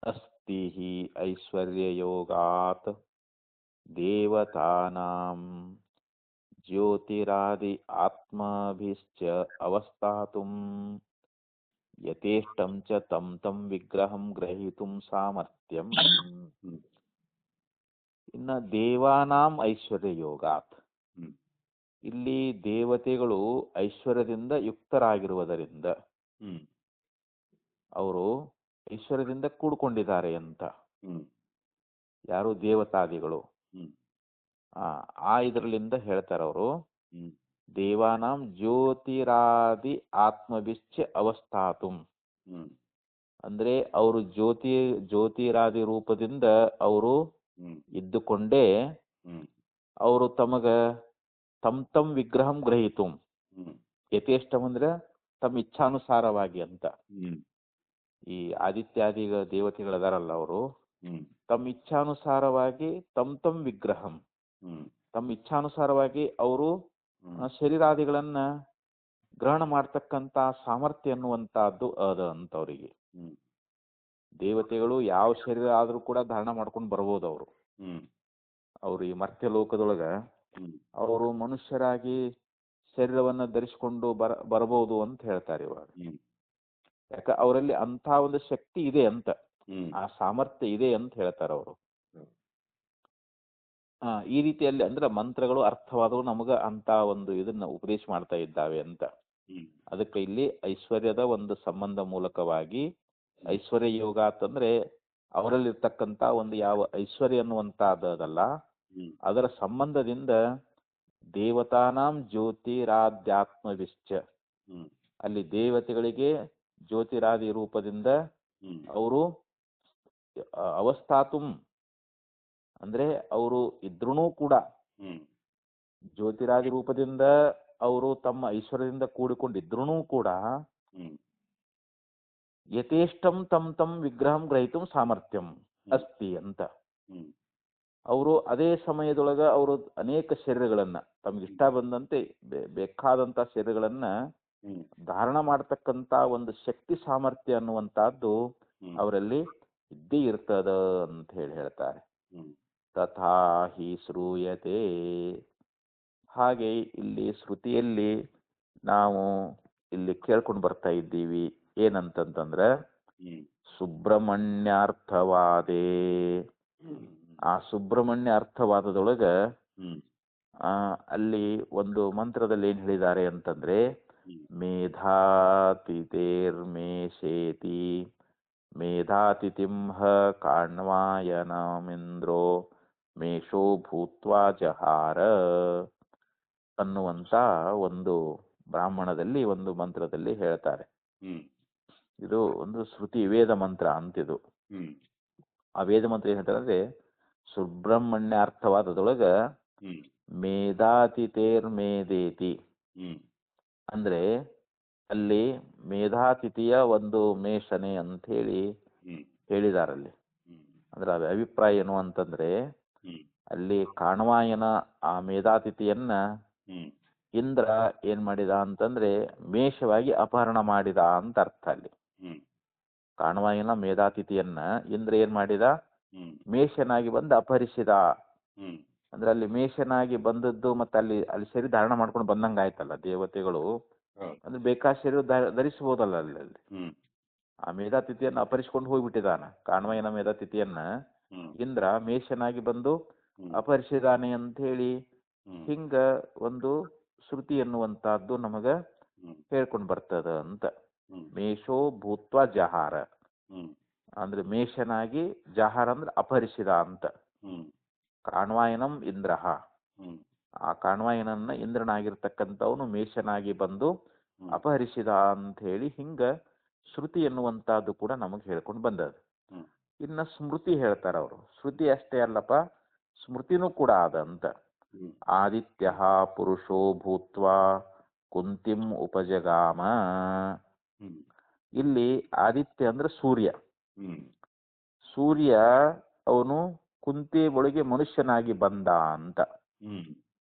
ಅಸ್ತಿ ಹಿ ಐಶ್ವರ್ಯ ಯೋಗಾತ್ ದೇವತಾನಾಂ ಜ್ಯೋತಿರಾದಿ ಆತ್ಮಭಿಶ್ಚ ಅವಸ್ಥಾತುಂ ಯಥೇಷ್ಟಂ ಚ ತಂ ತಂ ವಿಗ್ರಹಂ ಗ್ರಹೀತುಂ ಸಾಮರ್ಥ್ಯಂ. ಇನ್ನ ದೇವಾನಾಂ ಐಶ್ವರ್ಯ ಯೋಗಾತ್, ಇಲ್ಲಿ ದೇವತೆಗಳು ಐಶ್ವರ್ಯದಿಂದ ಯುಕ್ತರಾಗಿರುವುದರಿಂದ ಅವರು ಐಶ್ವರ್ಯದಿಂದ ಕೂಡ್ಕೊಂಡಿದ್ದಾರೆ ಅಂತ. ಹ್ಮ್ ಯಾರು ದೇವತಾದಿಗಳು. ಹ್ಮ್ ಆ ಇದರಲ್ಲಿಂದ ಹೇಳ್ತಾರೆ ಅವರು, ಹ್ಮ್ ದೇವಾನಾಂ ಜ್ಯೋತಿರಾದಿ ಆತ್ಮಭಿಶ್ಚ ಅವಸ್ಥಾತುಂ. ಹ್ಮ್ ಅಂದ್ರೆ ಅವರು ಜ್ಯೋತಿರಾದಿ ರೂಪದಿಂದ ಅವರು ಹ್ಮ್ ಇದ್ದುಕೊಂಡೇ ಹ್ಮ್ ಅವರು ತಮಗ ತಮ್ ವಿಗ್ರಹಂ ಗ್ರಹಿತು. ಹ್ಮ್ ಯಥೇಷ್ಟಂ ಅಂದ್ರೆ ತಮ್ಮ ಇಚ್ಛಾನುಸಾರವಾಗಿ ಅಂತ. ಹ್ಮ್ ಈ ಆದಿತ್ಯಾದಿ ದೇವತೆಗಳದಾರಲ್ಲ ಅವರು ಹ್ಮ್ ತಮ್ಮ ಇಚ್ಛಾನುಸಾರವಾಗಿ ತಮ್ ವಿಗ್ರಹಂ, ಹ್ಮ್ ತಮ್ಮ ಇಚ್ಛಾನುಸಾರವಾಗಿ ಅವರು ಹ್ಮ್ ಶರೀರಾದಿಗಳನ್ನ ಗ್ರಹಣ ಮಾಡ್ತಕ್ಕಂತ ಸಾಮರ್ಥ್ಯ ಅನ್ನುವಂತಹದ್ದು ಅದ ಅಂತ ಅವರಿಗೆ. ಹ್ಮ್ ದೇವತೆಗಳು ಯಾವ ಶರೀರ ಆದ್ರೂ ಕೂಡ ಧಾರಣ ಮಾಡ್ಕೊಂಡು ಬರ್ಬೋದು ಅವರು. ಹ್ಮ್ ಅವರು ಈ ಮರ್ತ್ಯ ಲೋಕದೊಳಗ ಹ್ಮ್ ಅವರು ಮನುಷ್ಯರಾಗಿ ಶರೀರವನ್ನ ಧರಿಸಿಕೊಂಡು ಬರಬಹುದು ಅಂತ ಹೇಳ್ತಾರೆ ಇವಾಗ. ಹ್ಮ್ ಯಾಕ ಅವರಲ್ಲಿ ಅಂತ ಒಂದು ಶಕ್ತಿ ಇದೆ ಅಂತ, ಹ್ಮ್ ಆ ಸಾಮರ್ಥ್ಯ ಇದೆ ಅಂತ ಹೇಳ್ತಾರೆ ಅವರು. ಹ್ಮ್ ಈ ರೀತಿಯಲ್ಲಿ ಅಂದ್ರೆ ಮಂತ್ರಗಳು ಅರ್ಥವಾದವು ನಮಗ ಅಂತ ಒಂದು ಇದನ್ನ ಉಪದೇಶ ಮಾಡ್ತಾ ಇದ್ದಾವೆ ಅಂತ. ಹ್ಮ್ ಅದಕ್ಕೆ ಇಲ್ಲಿ ಐಶ್ವರ್ಯದ ಒಂದು ಸಂಬಂಧ ಮೂಲಕವಾಗಿ ಐಶ್ವರ್ಯ ಯೋಗ ಅಂತಂದ್ರೆ ಅವರಲ್ಲಿರ್ತಕ್ಕಂಥ ಒಂದು ಯಾವ ಐಶ್ವರ್ಯ ಅನ್ನುವಂತಹದ್ದಲ್ಲ, ಹ್ಮ್ ಅದರ ಸಂಬಂಧದಿಂದ ದೇವತಾನಾಂ ಜ್ಯೋತಿರಾಧ್ಯಾತ್ಮವಿಶ್ಚ, ಹ್ಮ್ ಅಲ್ಲಿ ದೇವತೆಗಳಿಗೆ ಜ್ಯೋತಿರಾದಿ ರೂಪದಿಂದ ಹ್ಮ್ ಅವರು ಅವಸ್ಥಾತುಂ ಅಂದ್ರೆ ಅವರು ಇದ್ರೂ ಕೂಡ ಹ್ಮ್ ಜ್ಯೋತಿರಾದಿ ರೂಪದಿಂದ ಅವರು ತಮ್ಮ ಐಶ್ವರ್ಯದಿಂದ ಕೂಡಿಕೊಂಡಿದ್ರೂ ಕೂಡ ಹ್ಮ್ ಯಥೇಷ್ಟಂ ತಮ್ ವಿಗ್ರಹಂ ಗ್ರಹಿತು ಸಾಮರ್ಥ್ಯಂ ಅಸ್ತಿ ಅಂತ. ಹ್ಮ್ ಅವರು ಅದೇ ಸಮಯದೊಳಗ ಅವರು ಅನೇಕ ಶರೀರಗಳನ್ನ ತಮ್ಗಿಷ್ಟ ಬಂದಂತೆ ಬೇಕಾದಂತ ಶರೀರಗಳನ್ನ ಹ್ಮ್ ಧಾರಣ ಮಾಡತಕ್ಕಂತ ಒಂದು ಶಕ್ತಿ ಸಾಮರ್ಥ್ಯ ಅನ್ನುವಂತಹದ್ದು ಹ್ಮ್ ಅವರಲ್ಲಿ ಇದ್ದೇ ಇರ್ತದ ಅಂತ ಹೇಳ್ತಾರೆ. ಹ್ಮ್ ತಥಾ ಹಿ ಶ್ರೂಯತೆ, ಹಾಗೆ ಇಲ್ಲಿ ಶ್ರುತಿಯಲ್ಲಿ ನಾವು ಇಲ್ಲಿ ಕೇಳ್ಕೊಂಡು ಬರ್ತಾ ಇದ್ದೀವಿ ಏನಂತಂತಂದ್ರೆ ಹ್ಮ್ ಸುಬ್ರಹ್ಮಣ್ಯಾರ್ಥವಾದೇ. ಆ ಸುಬ್ರಹ್ಮಣ್ಯ ಅರ್ಥವಾದದೊಳಗ ಹ್ಮ್ ಅಲ್ಲಿ ಒಂದು ಮಂತ್ರದಲ್ಲಿ ಏನ್ ಹೇಳಿದ್ದಾರೆ ಅಂತಂದ್ರೆ, ಹ್ಮ್ ಮೇಧಾತಿಥೇರ್ಮೇಷೇತಿ ಮೇಧಾತಿಥಿಂಹ ಕಾಣ್ವಾಯನಮಿಂದ್ರೋ ಮೇಷೋ ಭೂತ್ವಾ ಜಹಾರ ಅನ್ನುವಂತ ಒಂದು ಬ್ರಾಹ್ಮಣದಲ್ಲಿ ಒಂದು ಮಂತ್ರದಲ್ಲಿ ಹೇಳ್ತಾರೆ. ಹ್ಮ್ ಇದು ಒಂದು ಶ್ರುತಿ ವೇದ ಮಂತ್ರ ಅಂತಿದು. ಹ್ಮ್ ಆ ವೇದ ಮಂತ್ರ ಏನ್ ಹೇಳ್ತಾರೆ ಅಂದ್ರೆ, ಸುಬ್ರಹ್ಮಣ್ಯ ಅರ್ಥವಾದದೊಳಗ ಹ್ಮ್ ಮೇಧಾತಿಥೇರ್ಮೇದೇತಿ ಹ್ಮ್ ಅಂದ್ರೆ ಅಲ್ಲಿ ಮೇಧಾತಿಥಿಯ ಒಂದು ಮೇಷನೆ ಅಂತ ಹೇಳಿ ಹ್ಮ್ ಹೇಳಿದಾರಲ್ಲಿ. ಹ್ಮ್ ಅಂದ್ರೆ ಅದು ಅಭಿಪ್ರಾಯ ಏನು ಅಂತಂದ್ರೆ, ಹ್ಮ್ ಅಲ್ಲಿ ಕಾಣ್ವಾಯನ ಆ ಮೇಧಾತಿಥಿಯನ್ನ ಹ್ಮ್ ಇಂದ್ರ ಏನ್ ಮಾಡಿದ ಅಂತಂದ್ರೆ ಮೇಷವಾಗಿ ಅಪಹರಣ ಮಾಡಿದ ಅಂತ ಅರ್ಥ ಅಲ್ಲಿ. ಹ್ಮ್ ಕಾಣ್ವಾಯನ ಮೇಧಾತಿಥಿಯನ್ನ ಇಂದ್ರ ಏನ್ ಮಾಡಿದ, ಹ್ಮ್ ಮೇಷನಾಗಿ ಬಂದು ಅಪಹರಿಸಿದ. ಹ್ಮ್ ಅಂದ್ರೆ ಅಲ್ಲಿ ಮೇಷನಾಗಿ ಬಂದದ್ದು ಮತ್ತೆ ಅಲ್ಲಿ ಅಲ್ಲಿ ಶರೀರ ಧಾರಣ ಮಾಡ್ಕೊಂಡು ಬಂದಂಗ ಆಯ್ತಲ್ಲ ದೇವತೆಗಳು. ಹೌದು. ಅಂದ್ರೆ ಬೇಕಾದ ಶರೀರ ಧರಿಸಬಹುದಲ್ಲ ಅಲ್ಲಿ. ಹ್ಮ್ ಆ ಮೇಧಾತಿಥಿಯನ್ನ ಅಪಹರಿಸಿಕೊಂಡು ಹೋಗ್ಬಿಟ್ಟಿದಾನ. ಕಾಣ್ವಾಯನ ಮೇಧಾತಿಥಿಯನ್ನ ಹ್ಮ್ ಇಂದ್ರ ಮೇಷನಾಗಿ ಬಂದು ಹ್ಮ್ ಅಪಹರಿಸಿದಾನೆ ಅಂತ ಹೇಳಿ ಹ್ಮ್ ಹಿಂಗ ಒಂದು ಶ್ರುತಿ ಎನ್ನುವಂತಹದ್ದು ನಮಗ ಹ್ಮ್ ಹೇಳ್ಕೊಂಡು ಬರ್ತದ ಅಂತ. ಹ್ಮ್ ಮೇಷೋ ಭೂತ್ವ ಜಹಾರ ಹ್ಮ್ ಅಂದ್ರೆ ಮೇಷನಾಗಿ, ಜಹಾರ ಅಂದ್ರೆ ಅಪಹರಿಸಿದ ಅಂತ. ಹ್ಮ್ ಕಾಣ್ವಾಯನಂ ಇಂದ್ರಹ, ಹ್ಮ್ ಆ ಕಾಣ್ವಾಯನನ್ನ ಇಂದ್ರನಾಗಿರ್ತಕ್ಕಂಥವನು ಮೇಷನಾಗಿ ಬಂದು ಹ್ಮ್ ಅಪಹರಿಸಿದ ಅಂತ ಹೇಳಿ ಹಿಂಗ ಶ್ರುತಿ ಎನ್ನುವಂತಹದ್ದು ಕೂಡ ನಮಗೆ ಹೇಳ್ಕೊಂಡು ಬಂದದ. ಹ್ಮ್ ಇನ್ನ ಸ್ಮೃತಿ ಹೇಳ್ತಾರ ಅವರು. ಶ್ರುತಿ ಅಷ್ಟೇ ಅಲ್ಲಪ್ಪ, ಸ್ಮೃತಿನೂ ಕೂಡ ಅದ ಅಂತ. ಹ್ಮ್ ಆದಿತ್ಯ ಪುರುಷೋ ಭೂತ್ವಾ ಕುಂತಿಂ ಉಪಜಗಾಮ. ಹ್ಮ್ ಇಲ್ಲಿ ಆದಿತ್ಯ ಅಂದ್ರೆ ಸೂರ್ಯ. ಹ್ಮ್ ಸೂರ್ಯ ಅವನು ಕುಂತಿ ಒಳಗೆ ಮನುಷ್ಯನಾಗಿ ಬಂದ ಅಂತ. ಹ್ಮ್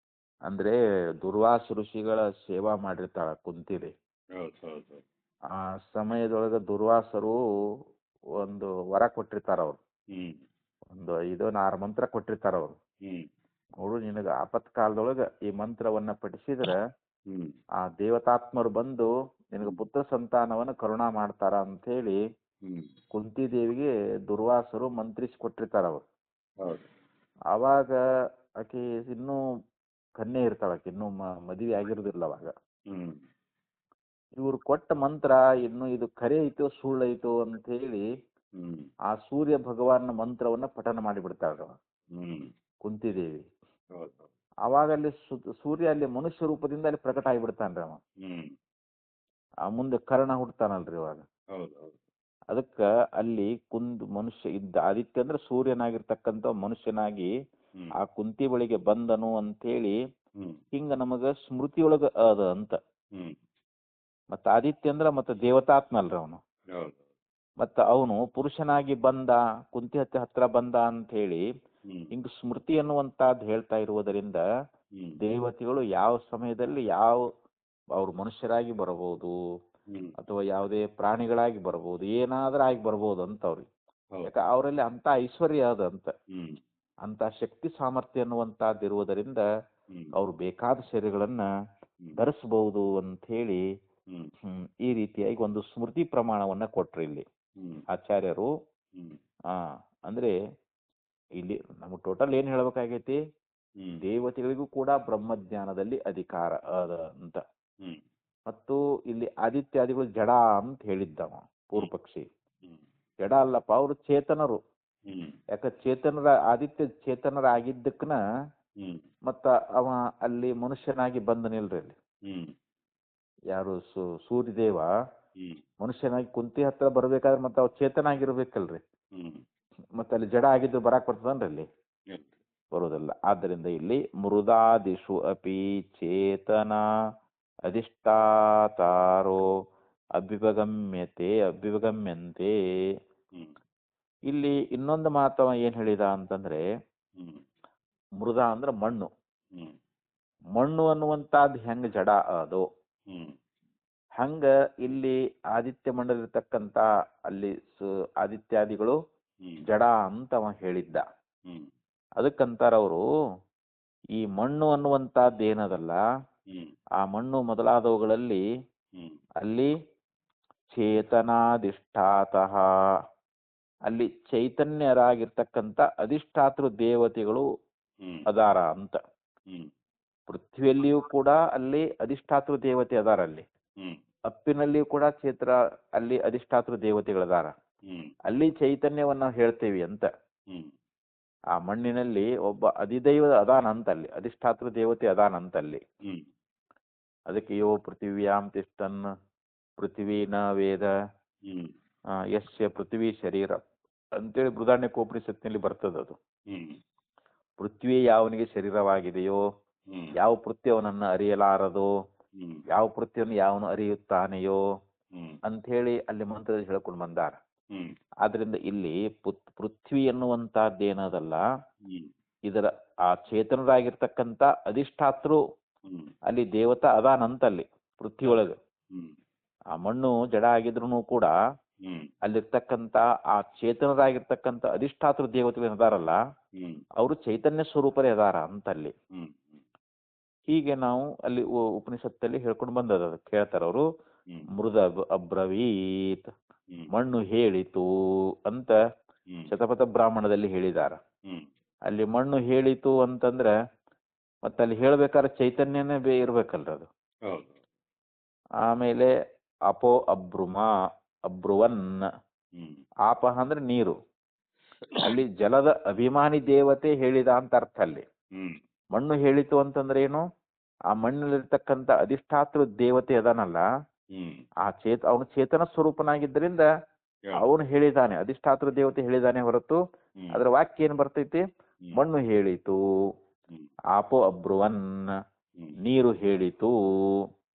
ಅಂದ್ರೆ ದುರ್ವಾಸ ಋಷಿಗಳ ಸೇವಾ ಮಾಡಿರ್ತಾಳ ಕುಂತಿಲಿ. ಹೌದು ಹೌದು. ಆ ಸಮಯದೊಳಗ ದುರ್ವಾಸರು ಒಂದು ವರ ಕೊಟ್ಟಿರ್ತಾರ ಅವ್ರು. ಹ್ಮ್ ಒಂದು 5-6 ಮಂತ್ರ ಕೊಟ್ಟಿರ್ತಾರ ಅವ್ರು. ಹ್ಮ್ ನೋಡು, ನಿನಗ ಆಪತ್ ಕಾಲದೊಳಗ ಈ ಮಂತ್ರವನ್ನ ಪಠಿಸಿದ್ರ ಹ್ಮ್ ಆ ದೇವತಾತ್ಮರು ಬಂದು ನಿನಗ ಪುತ್ರ ಸಂತಾನವನ್ನ ಕರುಣಾ ಮಾಡ್ತಾರ ಅಂತ ಹೇಳಿ ಹ್ಮ್ ಕುಂತಿ ದೇವಿಗೆ ದುರ್ವಾಸರು ಮಂತ್ರಿಸಿ ಕೊಟ್ಟಿರ್ತಾರ ಅವ್ರು. ಹೌದು. ಅವಾಗ ಆಕೆ ಇನ್ನೂ ಕನ್ಯೆ ಇರ್ತಾಳ, ಆಕೆ ಇನ್ನೂ ಮದುವೆ ಆಗಿರೋದಿಲ್ಲ ಅವಾಗ. ಹ್ಮ್ ಇವ್ರು ಕೊಟ್ಟ ಮಂತ್ರ ಇನ್ನು ಇದು ಖರೆ ಐತೋ ಸುಳ್ಳೈತೋ ಅಂತ ಹೇಳಿ ಹ್ಮ್ ಆ ಸೂರ್ಯ ಭಗವಾನ್ನ ಮಂತ್ರವನ್ನ ಪಠನ ಮಾಡಿಬಿಡ್ತಾಳ್ರಿ ಹ್ಮ್ ಕುಂತಿದೇವಿ. ಹೌದು ಅವಾಗ ಅಲ್ಲಿ ಸೂರ್ಯ ಅಲ್ಲಿ ಮನುಷ್ಯ ರೂಪದಿಂದ ಅಲ್ಲಿ ಪ್ರಕಟ ಆಗಿಬಿಡ್ತಾನ್ರಿ ಅವ. ಹ್ಮ್ ಆ ಮುಂದೆ ಕರ್ಣ ಹುಡ್ತಾನಲ್ರಿ ಇವಾಗ. ಹೌದು ಹೌದು ಅದಕ್ಕ ಅಲ್ಲಿ ಮನುಷ್ಯ ಇದ್ದ ಆದಿತ್ಯ ಅಂದ್ರೆ ಸೂರ್ಯನಾಗಿರ್ತಕ್ಕಂಥ ಮನುಷ್ಯನಾಗಿ ಹ್ಮ್ ಆ ಕುಂತಿ ಬಳಿಗೆ ಬಂದನು ಅಂತೇಳಿ ಹ್ಮ್ ಹಿಂಗ ನಮಗ ಸ್ಮೃತಿಯೊಳಗ ಅದ ಅಂತ. ಹ್ಮ್ ಮತ್ತ ಆದಿತ್ಯ ಅಂದ್ರ ಮತ್ತ ದೇವತಾತ್ಮಲ್ರಿ ಅವನು. ಹೌದು ಮತ್ತ ಅವನು ಪುರುಷನಾಗಿ ಬಂದ, ಕುಂತಿ ಹತ್ರ ಬಂದ ಅಂತ ಹೇಳಿ ಹ್ಮ್ ಹಿಂಗ ಸ್ಮೃತಿ ಅನ್ನುವಂತಹದ್ದು ಹೇಳ್ತಾ ಇರುವುದರಿಂದ ಹ್ಮ್ ದೇವತೆಗಳು ಯಾವ ಸಮಯದಲ್ಲಿ ಯಾವ ಅವ್ರು ಮನುಷ್ಯರಾಗಿ ಬರಬಹುದು ಹ್ಮ್ ಅಥವಾ ಯಾವುದೇ ಪ್ರಾಣಿಗಳಾಗಿ ಬರ್ಬೋದು, ಏನಾದ್ರೂ ಆಗಿ ಬರ್ಬೋದು ಅಂತ ಅವ್ರಿಗೆ. ಹೌದು ಯಾಕ ಅವರಲ್ಲಿ ಅಂತ ಐಶ್ವರ್ಯ ಅದ ಅಂತ, ಹ್ಮ್ ಅಂತ ಶಕ್ತಿ ಸಾಮರ್ಥ್ಯ ಅನ್ನುವಂತಹದ್ದು ಇರುವುದರಿಂದ ಹ್ಮ್ ಅವ್ರು ಬೇಕಾದ ಶರೀರಗಳನ್ನ ಹ್ಮ್ ಧರಿಸಬಹುದು ಅಂತ ಹೇಳಿ ಹ್ಮ್ ಈ ರೀತಿಯಾಗಿ ಒಂದು ಸ್ಮೃತಿ ಪ್ರಮಾಣವನ್ನ ಕೊಟ್ರು ಇಲ್ಲಿ ಹ್ಮ್ ಆಚಾರ್ಯರು. ಹ್ಮ್ ಆ ಅಂದ್ರೆ ಇಲ್ಲಿ ನಮ್ಗೆ ಟೋಟಲ್ ಏನ್ ಹೇಳ್ಬೇಕಾಗೈತಿ, ಹ್ಮ್ ದೇವತೆಗಳಿಗೂ ಕೂಡ ಬ್ರಹ್ಮಜ್ಞಾನದಲ್ಲಿ ಅಧಿಕಾರ ಅದ ಅಂತ. ಹ್ಮ್ ಮತ್ತು ಇಲ್ಲಿ ಆದಿತ್ಯಾದಿಗಳು ಜಡ ಅಂತ ಹೇಳಿದ್ದವ ಪೂರ್ವ ಪಕ್ಷಿ. ಹ್ಮ್ ಜಡ ಅಲ್ಲಪ್ಪ, ಅವರು ಚೇತನರು. ಹ್ಮ್ ಯಾಕ ಚೇತನರ ಆದಿತ್ಯ ಚೇತನರಾಗಿದ್ದಕ್ಕನ ಹ್ಮ್ ಮತ್ತ ಅವ ಅಲ್ಲಿ ಮನುಷ್ಯನಾಗಿ ಬಂದನಿಲ್ರಿ ಅಲ್ಲಿ. ಹ್ಮ್ ಯಾರು ಸೂರ್ಯದೇವ ಹ್ಮ್ ಮನುಷ್ಯನಾಗಿ ಕುಂತಿ ಹತ್ರ ಬರ್ಬೇಕಾದ್ರೆ ಮತ್ತೆ ಅವ್ ಚೇತನ ಆಗಿರ್ಬೇಕಲ್ರಿ. ಹ್ಮ್ ಮತ್ತೆ ಅಲ್ಲಿ ಜಡ ಆಗಿದ್ದು ಬರಾಕ್ ಬರ್ತದನ್ರಿ ಅಲ್ಲಿ, ಬರೋದಿಲ್ಲ. ಆದ್ದರಿಂದ ಇಲ್ಲಿ ಮೃದಾದಿಷು ಅಪಿ ಚೇತನ ಅಧಿಷ್ಠಾತಾರೋ ಅಭ್ಯುಪಗಮ್ಯಂತೆ. ಹ್ಮ್ ಇಲ್ಲಿ ಇನ್ನೊಂದು ಮಾತವ ಏನ್ ಹೇಳಿದ ಅಂತಂದ್ರೆ, ಹ್ಮ್ ಮೃದ ಅಂದ್ರೆ ಮಣ್ಣು. ಹ್ಮ್ ಮಣ್ಣು ಅನ್ನುವಂತಹದ್ದು ಹೆಂಗ ಜಡ ಅದು, ಹ್ಮ್ ಹಂಗ ಇಲ್ಲಿ ಆದಿತ್ಯ ಮಂಡಲಿರ್ತಕ್ಕಂತ ಅಲ್ಲಿ ಆದಿತ್ಯಾದಿಗಳು ಹ್ಮ್ ಜಡ ಅಂತ ಅವ ಹೇಳಿದ್ದ. ಹ್ಮ್ ಅದಕ್ಕಂತಾರ ಅವರು, ಈ ಮಣ್ಣು ಅನ್ನುವಂತಹದ್ದು ಏನದಲ್ಲ, ಹ್ಮ್ ಆ ಮಣ್ಣು ಮೊದಲಾದವುಗಳಲ್ಲಿ ಹ್ಮ್ ಅಲ್ಲಿ ಚೇತನಾಧಿಷ್ಠಾತಃ, ಅಲ್ಲಿ ಚೈತನ್ಯರಾಗಿರ್ತಕ್ಕಂಥ ಅಧಿಷ್ಠಾತೃ ದೇವತೆಗಳು ಹ್ಮ್ ಅದಾರ ಅಂತ. ಹ್ಮ್ ಪೃಥ್ವಿಯಲ್ಲಿಯೂ ಕೂಡ ಅಲ್ಲಿ ಅಧಿಷ್ಠಾತೃ ದೇವತೆ ಅದಾರ, ಅಲ್ಲಿ ಹ್ಮ್ ಅಪ್ಪಿನಲ್ಲಿಯೂ ಕೂಡ ಅಲ್ಲಿ ಅಧಿಷ್ಠಾತೃ ದೇವತೆಗಳದಾರ. ಹ್ಮ್ ಅಲ್ಲಿ ಚೈತನ್ಯವನ್ನ ಹೇಳ್ತೇವಿ ಅಂತ. ಹ್ಮ್ ಆ ಮಣ್ಣಿನಲ್ಲಿ ಒಬ್ಬ ಅಧಿದೈವ ಅದಾನಂತ, ಅಲ್ಲಿ ಅಧಿಷ್ಠಾತೃ ದೇವತೆ ಅದಾನಂತಲ್ಲಿ. ಹ್ಮ್ ಅದಕ್ಕೆ ಯೋ ಪೃಥಿವ್ಯಾಂ ತಿಷ್ಠನ್ ಪೃಥ್ವೀನ ವೇದ ಹ್ಮ್ ಯಸ್ಯ ಪೃಥ್ವಿ ಶರೀರ ಅಂತೇಳಿ ಬೃಹದಾರಣ್ಯಕೋಪನಿಷತ್ತಿನಲ್ಲಿ ಬರ್ತದದು. ಹ್ಮ್ ಪೃಥ್ವಿ ಯಾವನಿಗೆ ಶರೀರವಾಗಿದೆಯೋ, ಹ್ಮ್ ಯಾವ ಪೃಥ್ವಿ ಅವನನ್ನ ಅರಿಯಲಾರದೋ, ಹ್ಮ್ ಯಾವ ಪೃಥ್ವಿಯನ್ನು ಯಾವನು ಅರಿಯುತ್ತಾನೆಯೋ ಹ್ಮ್ ಅಂತ ಹೇಳಿ ಅಲ್ಲಿ ಮಂತ್ರದಲ್ಲಿ ಹೇಳ್ಕೊಂಡು ಬಂದಾರ. ಹ್ಮ್ ಆದ್ರಿಂದ ಇಲ್ಲಿ ಪೃಥ್ವಿ ಎನ್ನುವಂತಹದ್ದೇನದಲ್ಲ, ಹ್ಮ್ ಇದರ ಆ ಚೇತನರಾಗಿರ್ತಕ್ಕಂಥ ಅಧಿಷ್ಠಾತೃ ಹ್ಮ್ ಅಲ್ಲಿ ದೇವತಾ ಅದಾನಂತಲ್ಲಿ ಪೃಥ್ವಿಯೊಳಗೆ. ಹ್ಮ್ ಆ ಮಣ್ಣು ಜಡ ಆಗಿದ್ರು ಕೂಡ ಹ್ಮ್ ಅಲ್ಲಿರ್ತಕ್ಕಂಥ ಆ ಚೇತನರಾಗಿರ್ತಕ್ಕಂಥ ಅಧಿಷ್ಠಾತೃ ದೇವತೆಗಳು ಅದಾರಲ್ಲ, ಹ್ಮ್ ಅವರು ಚೈತನ್ಯ ಸ್ವರೂಪರೇ ಅದಾರ ಅಂತಲ್ಲಿ. ಹ್ಮ್ ಹೀಗೆ ನಾವು ಅಲ್ಲಿ ಉಪನಿಷತ್ತಲ್ಲಿ ಹೇಳ್ಕೊಂಡು ಬಂದದ. ಕೇಳ್ತಾರ ಅವರು, ಹ್ಮ್ ಮೃದ ಅಬ್ರವೀತ್, ಹ್ಮ್ ಮಣ್ಣು ಹೇಳಿತು ಅಂತ ಹ್ಮ್ ಶತಪಥ ಬ್ರಾಹ್ಮಣದಲ್ಲಿ ಹೇಳಿದಾರ. ಹ್ಮ್ ಅಲ್ಲಿ ಮಣ್ಣು ಹೇಳಿತು ಅಂತಂದ್ರೆ ಮತ್ತೆ ಅಲ್ಲಿ ಹೇಳ್ಬೇಕಾದ್ರೆ ಚೈತನ್ಯನೇ ಇರ್ಬೇಕಲ್ರ ಅದು. ಹೌದು ಆಮೇಲೆ ಅಪೋ ಅಬ್ರುವನ್, ಹ್ಮ್ ಆಪ ಅಂದ್ರೆ ನೀರು, ಅಲ್ಲಿ ಜಲದ ಅಭಿಮಾನಿ ದೇವತೆ ಹೇಳಿದ ಅಂತ ಅರ್ಥ ಅಲ್ಲಿ. ಹ್ಮ್ ಮಣ್ಣು ಹೇಳಿತು ಅಂತಂದ್ರೆ ಏನು, ಆ ಮಣ್ಣಲ್ಲಿರ್ತಕ್ಕಂಥ ಅಧಿಷ್ಠಾತೃ ದೇವತೆ ಅದನಲ್ಲ, ಹ್ಮ್ ಅವನು ಚೇತನ ಸ್ವರೂಪನಾಗಿದ್ದರಿಂದ ಅವನು ಹೇಳಿದಾನೆ, ಅಧಿಷ್ಠಾತೃ ದೇವತೆ ಹೇಳಿದಾನೆ ಹೊರತು ಹ್ಮ್ ಅದರ ವಾಕ್ಯ ಏನ್ ಬರ್ತೈತಿ, ಮಣ್ಣು ಹೇಳಿತು, ಹ್ಮ್ ಆಪೋ ಅಬ್ರುವನ್, ಹ್ಮ್ ನೀರು ಹೇಳಿತು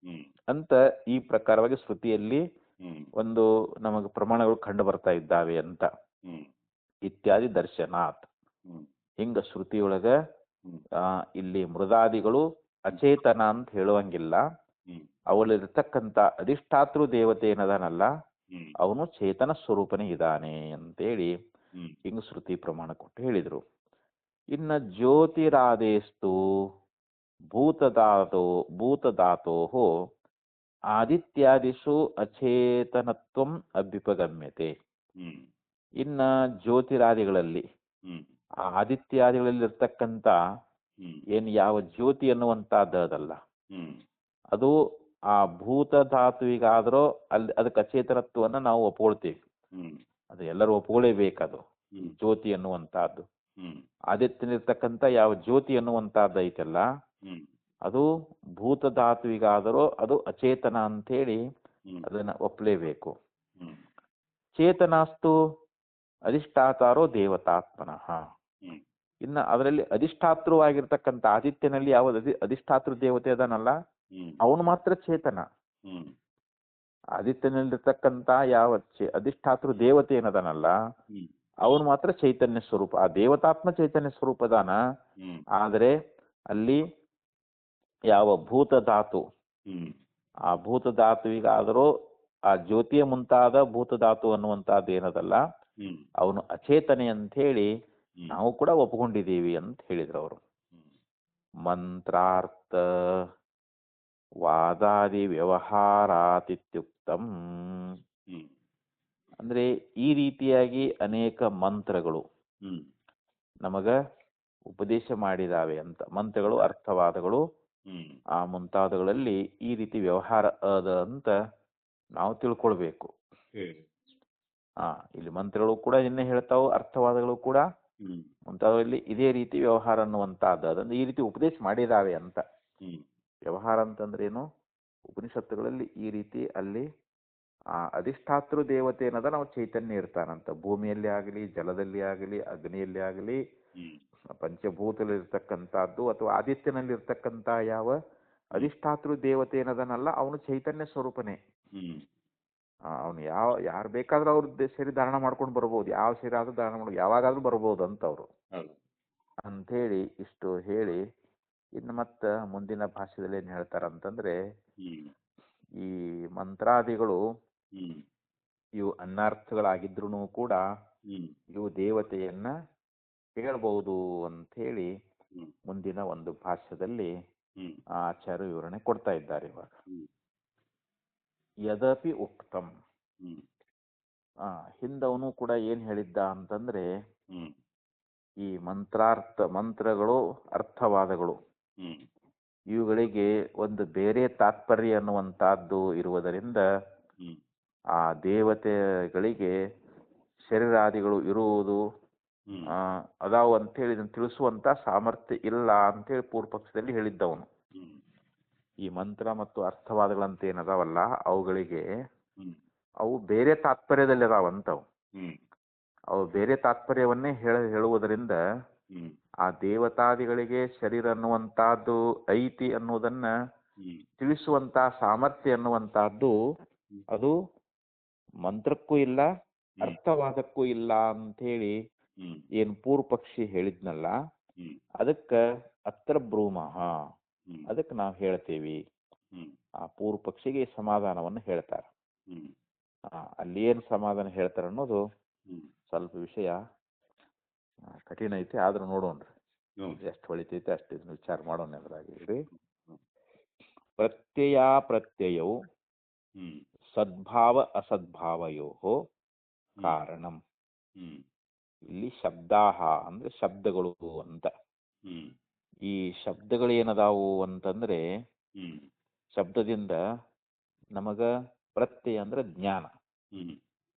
ಹ್ಮ್ ಅಂತ ಈ ಪ್ರಕಾರವಾಗಿ ಶ್ರುತಿಯಲ್ಲಿ ಹ್ಮ್ ಒಂದು ನಮಗೆ ಪ್ರಮಾಣಗಳು ಕಂಡು ಬರ್ತಾ ಇದ್ದಾವೆ ಅಂತ. ಹ್ಮ್ ಇತ್ಯಾದಿ ದರ್ಶನಾತ್. ಹ್ಮ್ ಹಿಂಗ ಶ್ರುತಿಯೊಳಗ ಹ್ಮ್ ಇಲ್ಲಿ ಮೃದಾದಿಗಳು ಅಚೇತನ ಅಂತ ಹೇಳುವಂಗಿಲ್ಲ, ಹ್ಮ್ ಅವಳಲ್ಲಿರ್ತಕ್ಕಂಥ ಅಧಿಷ್ಠಾತೃ ದೇವತೆ ಏನದಾನಲ್ಲ ಹ್ಮ್ ಅವನು ಚೇತನ ಸ್ವರೂಪನೇ ಇದ್ದಾನೆ ಅಂತೇಳಿ ಹ್ಮ್ ಹಿಂಗ ಶ್ರುತಿ ಪ್ರಮಾಣ ಕೊಟ್ಟು ಹೇಳಿದ್ರು. ಇನ್ನ ಜ್ಯೋತಿರಾದೇಸ್ತು ಭೂತಧಾತೋ ಆದಿತ್ಯಾದಿಷು ಅಚೇತನತ್ವಂ ಅಭ್ಯುಪಗಮ್ಯತೆ. ಹ್ಮ್ ಇನ್ನ ಜ್ಯೋತಿರಾದಿಗಳಲ್ಲಿ ಹ್ಮ್ ಆ ಆದಿತ್ಯಾದಿಗಳಲ್ಲಿ ಇರ್ತಕ್ಕಂಥ ಹ್ಮ್ ಏನ್ ಯಾವ ಜ್ಯೋತಿ ಅನ್ನುವಂತಹದ್ದಲ್ಲ, ಹ್ಮ್ ಅದು ಆ ಭೂತ ಧಾತುವಿಗಾದರೂ ಅಲ್ಲಿ ಅದಕ್ಕೆ ಅಚೇತನತ್ವವನ್ನು ನಾವು ಒಪ್ಕೊಳ್ತೀವಿ. ಹ್ಮ್ ಅದು ಎಲ್ಲರೂ ಒಪ್ಕೊಳ್ಳೇಬೇಕದು. ಹ್ಮ್ ಜ್ಯೋತಿ ಅನ್ನುವಂತಹದ್ದು, ಹ್ಮ್ ಆದಿತ್ಯನಿರ್ತಕ್ಕಂಥ ಯಾವ ಜ್ಯೋತಿ ಅನ್ನುವಂತಹದ್ದು ಐತಲ್ಲ, ಹ್ಮ್ ಅದು ಭೂತ ಧಾತುವಿಗಾದರೂ ಅದು ಅಚೇತನ ಅಂತೇಳಿ ಹ್ಮ್ ಅದನ್ನ ಒಪ್ಪಲೇಬೇಕು. ಹ್ಮ್ ಚೇತನಾಸ್ತು ಅಧಿಷ್ಠಾತಾರೋ ದೇವತಾತ್ಮನಃ. ಹ್ಮ್ ಇನ್ನು ಅದರಲ್ಲಿ ಅಧಿಷ್ಠಾತೃವಾಗಿರ್ತಕ್ಕಂಥ ಆದಿತ್ಯನಲ್ಲಿ ಯಾವ ಅಧಿಷ್ಠಾತೃ ದೇವತೆ ಅದನಲ್ಲ, ಹ್ಮ್ ಅವನು ಮಾತ್ರ ಚೇತನ. ಹ್ಮ್ ಆದಿತ್ಯನಲ್ಲಿರ್ತಕ್ಕಂಥ ಯಾವ ಅಧಿಷ್ಠಾತೃ ದೇವತೆ ಏನದನಲ್ಲ, ಹ್ಮ್ ಅವನು ಮಾತ್ರ ಚೈತನ್ಯ ಸ್ವರೂಪ. ಆ ದೇವತಾತ್ಮ ಚೈತನ್ಯ ಸ್ವರೂಪದಾನ. ಹ್ಮ್ ಆದರೆ ಅಲ್ಲಿ ಯಾವ ಭೂತ ಧಾತು, ಹ್ಮ್ ಆ ಭೂತ ಧಾತುವಿಗಾದರೂ ಆ ಜ್ಯೋತಿಯ ಮುಂತಾದ ಭೂತ ಧಾತು ಅನ್ನುವಂತಹದ್ದು ಏನದಲ್ಲ, ಹ್ಮ್ ಅವನು ಅಚೇತನೆ ಅಂತ ಹೇಳಿ ಹ್ಮ್ ನಾವು ಕೂಡ ಒಪ್ಕೊಂಡಿದ್ದೀವಿ ಅಂತ ಹೇಳಿದ್ರು ಅವರು. ಹ್ಮ್ ಮಂತ್ರಾರ್ಥ ವಾದಾದಿ ವ್ಯವಹಾರಾತಿತ್ಯುಕ್ತಂ. ಹ್ಮ್ ಅಂದ್ರೆ ಈ ರೀತಿಯಾಗಿ ಅನೇಕ ಮಂತ್ರಗಳು ಹ್ಮ್ ನಮಗ ಉಪದೇಶ ಮಾಡಿದಾವೆ ಅಂತ. ಮಂತ್ರಗಳು, ಅರ್ಥವಾದಗಳು, ಹ್ಮ್ ಆ ಮುಂತಾದಗಳಲ್ಲಿ ಈ ರೀತಿ ವ್ಯವಹಾರ ಅದ ಅಂತ ನಾವು ತಿಳ್ಕೊಳ್ಬೇಕು. ಹೇಳಿ. ಇಲ್ಲಿ ಮಂತ್ರಗಳು ಕೂಡ ಇನ್ನೇ ಹೇಳ್ತಾವು, ಅರ್ಥವಾದಗಳು ಕೂಡ ಹ್ಮ್ ಮುಂತಾದವಲ್ಲಿ ಇದೇ ರೀತಿ ವ್ಯವಹಾರ ಅನ್ನುವಂತಹದ್ದು ಅದನ್ನು ಈ ರೀತಿ ಉಪದೇಶ ಮಾಡಿದಾವೆ ಅಂತ. ಹ್ಮ್ ವ್ಯವಹಾರ ಅಂತಂದ್ರೇನು? ಉಪನಿಷತ್ತುಗಳಲ್ಲಿ ಈ ರೀತಿ ಅಲ್ಲಿ ಆ ಅಧಿಷ್ಠಾತೃ ದೇವತೆ ಏನದ ನಾವು ಚೈತನ್ಯ ಇರ್ತಾನಂತ. ಭೂಮಿಯಲ್ಲಿ ಆಗಲಿ, ಜಲದಲ್ಲಿ ಆಗಲಿ, ಅಗ್ನಿಯಲ್ಲಿ ಆಗಲಿ, ಹ್ಮ್ ಪಂಚಭೂತದಲ್ಲಿ ಇರ್ತಕ್ಕಂಥದ್ದು ಅಥವಾ ಆದಿತ್ಯನಲ್ಲಿ ಇರ್ತಕ್ಕಂಥ ಯಾವ ಅಧಿಷ್ಠಾತೃ ದೇವತೆ ಏನದನಲ್ಲ, ಅವನು ಚೈತನ್ಯ ಸ್ವರೂಪನೇ. ಹ್ಮ್ ಅವನು ಯಾರು ಬೇಕಾದ್ರೂ ಅವ್ರ ಸರಿ ಧಾರಣ ಮಾಡ್ಕೊಂಡು ಬರ್ಬೋದು, ಯಾವ ಸರಿ ಆದ್ರೂ ಧಾರಣ ಮಾಡ್ಬೋದು, ಯಾವಾಗಾದ್ರೂ ಬರ್ಬೋದು ಅಂತ ಅವರು ಹೌದು. ಅಂಥೇಳಿ ಇಷ್ಟು ಹೇಳಿ, ಇನ್ನು ಮತ್ತ ಮುಂದಿನ ಭಾಷೆದಲ್ಲಿ ಏನ್ ಹೇಳ್ತಾರಂತಂದ್ರೆ, ಹ್ಮ್ ಈ ಮಂತ್ರಾದಿಗಳು ಹ್ಮ್ ಇವು ಅನ್ಯಾರ್ಥಗಳಾಗಿದ್ರು ಕೂಡ ಹ್ಮ್ ಇವು ದೇವತೆಯನ್ನ ಹೇಳ್ಬಹುದು ಅಂತ ಹೇಳಿ ಹ್ಮ್ ಮುಂದಿನ ಒಂದು ಭಾಷ್ಯದಲ್ಲಿ ಹ್ಮ್ ಆಚಾರ್ಯ ವಿವರಣೆ ಕೊಡ್ತಾ ಇದ್ದಾರೆ ಇವಾಗ. ಹ್ಮ್ ಯದಪಿ ಉಕ್ತಂ, ಹ್ಮ್ ಹಿಂದವನು ಕೂಡ ಏನ್ ಹೇಳಿದ್ದ ಅಂತಂದ್ರೆ, ಹ್ಮ್ ಈ ಮಂತ್ರಗಳು, ಅರ್ಥವಾದಗಳು ಹ್ಮ್ ಇವುಗಳಿಗೆ ಒಂದು ಬೇರೆ ತಾತ್ಪರ್ಯ ಅನ್ನುವಂತಹದ್ದು ಇರುವುದರಿಂದ ಹ್ಮ್ ಆ ದೇವತೆಗಳಿಗೆ ಶರೀರಾದಿಗಳು ಇರುವುದು ಹ್ಮ್ ಅದಾವು ಅಂತೇಳಿ ಇದನ್ನು ತಿಳಿಸುವಂತ ಸಾಮರ್ಥ್ಯ ಇಲ್ಲ ಅಂತೇಳಿ ಪೂರ್ವ ಪಕ್ಷದಲ್ಲಿ ಹೇಳಿದ್ದವನು. ಹ್ಮ್ ಈ ಮಂತ್ರ ಮತ್ತು ಅರ್ಥವಾದಗಳಂತ ಏನದಾವಲ್ಲ, ಅವುಗಳಿಗೆ ಹ್ಮ್ ಅವು ಬೇರೆ ತಾತ್ಪರ್ಯದಲ್ಲಿ ಅದಾವಂತವು. ಹ್ಮ್ ಅವು ಬೇರೆ ತಾತ್ಪರ್ಯವನ್ನೇ ಹೇಳುವುದರಿಂದ ಹ್ಮ್ ಆ ದೇವತಾದಿಗಳಿಗೆ ಶರೀರ ಅನ್ನುವಂತಹದ್ದು ಐತಿ ಅನ್ನುವುದನ್ನ ಹ್ಮ್ ತಿಳಿಸುವಂತ ಸಾಮರ್ಥ್ಯ ಅನ್ನುವಂತಹದ್ದು ಅದು ಮಂತ್ರಕ್ಕೂ ಇಲ್ಲ, ಅರ್ಥವಾದಕ್ಕೂ ಇಲ್ಲ ಅಂಥೇಳಿ ಹ್ಮ್ ಏನು ಪೂರ್ವ ಪಕ್ಷಿ ಹೇಳಿದ್ನಲ್ಲ, ಹ್ಮ್ ಅದಕ್ಕ ಅತ್ರ ಬ್ರೂಮಃ, ಹ್ಮ್ ಅದಕ್ಕೆ ನಾವು ಹೇಳ್ತೇವಿ. ಹ್ಮ್ ಆ ಪೂರ್ವ ಪಕ್ಷಿಗೆ ಸಮಾಧಾನವನ್ನು ಹೇಳ್ತಾರೆ. ಹ್ಮ್ ಅಲ್ಲಿ ಏನು ಸಮಾಧಾನ ಹೇಳ್ತಾರೆ ಅನ್ನೋದು ಹ್ಮ್ ಸ್ವಲ್ಪ ವಿಷಯ ಕಠಿಣ ಐತಿ, ಆದ್ರೂ ನೋಡೋಣ್ರಿ ಹ್ಮ್ ಎಷ್ಟು ಹೊಳಿತೈತೆ ಅಷ್ಟು ಇದನ್ನ ವಿಚಾರ ಮಾಡೋಣ ಎದುರಾಗಿರಿ. ಹ್ಮ್ ಪ್ರತ್ಯಯವು ಹ್ಮ್ ಸದ್ಭಾವ ಅಸದ್ಭಾವಯೋ ಕಾರಣಂ. ಹ್ಮ್ ಇಲ್ಲಿ ಶಬ್ದಾಹ ಅಂದ್ರೆ ಶಬ್ದಗಳು ಅಂತ. ಹ್ಮ್ ಈ ಶಬ್ದಗಳು ಏನದಾವು ಅಂತಂದ್ರೆ, ಹ್ಮ್ ಶಬ್ದದಿಂದ ನಮಗ ಪ್ರತ್ಯಯ ಅಂದ್ರೆ ಜ್ಞಾನ. ಹ್ಮ್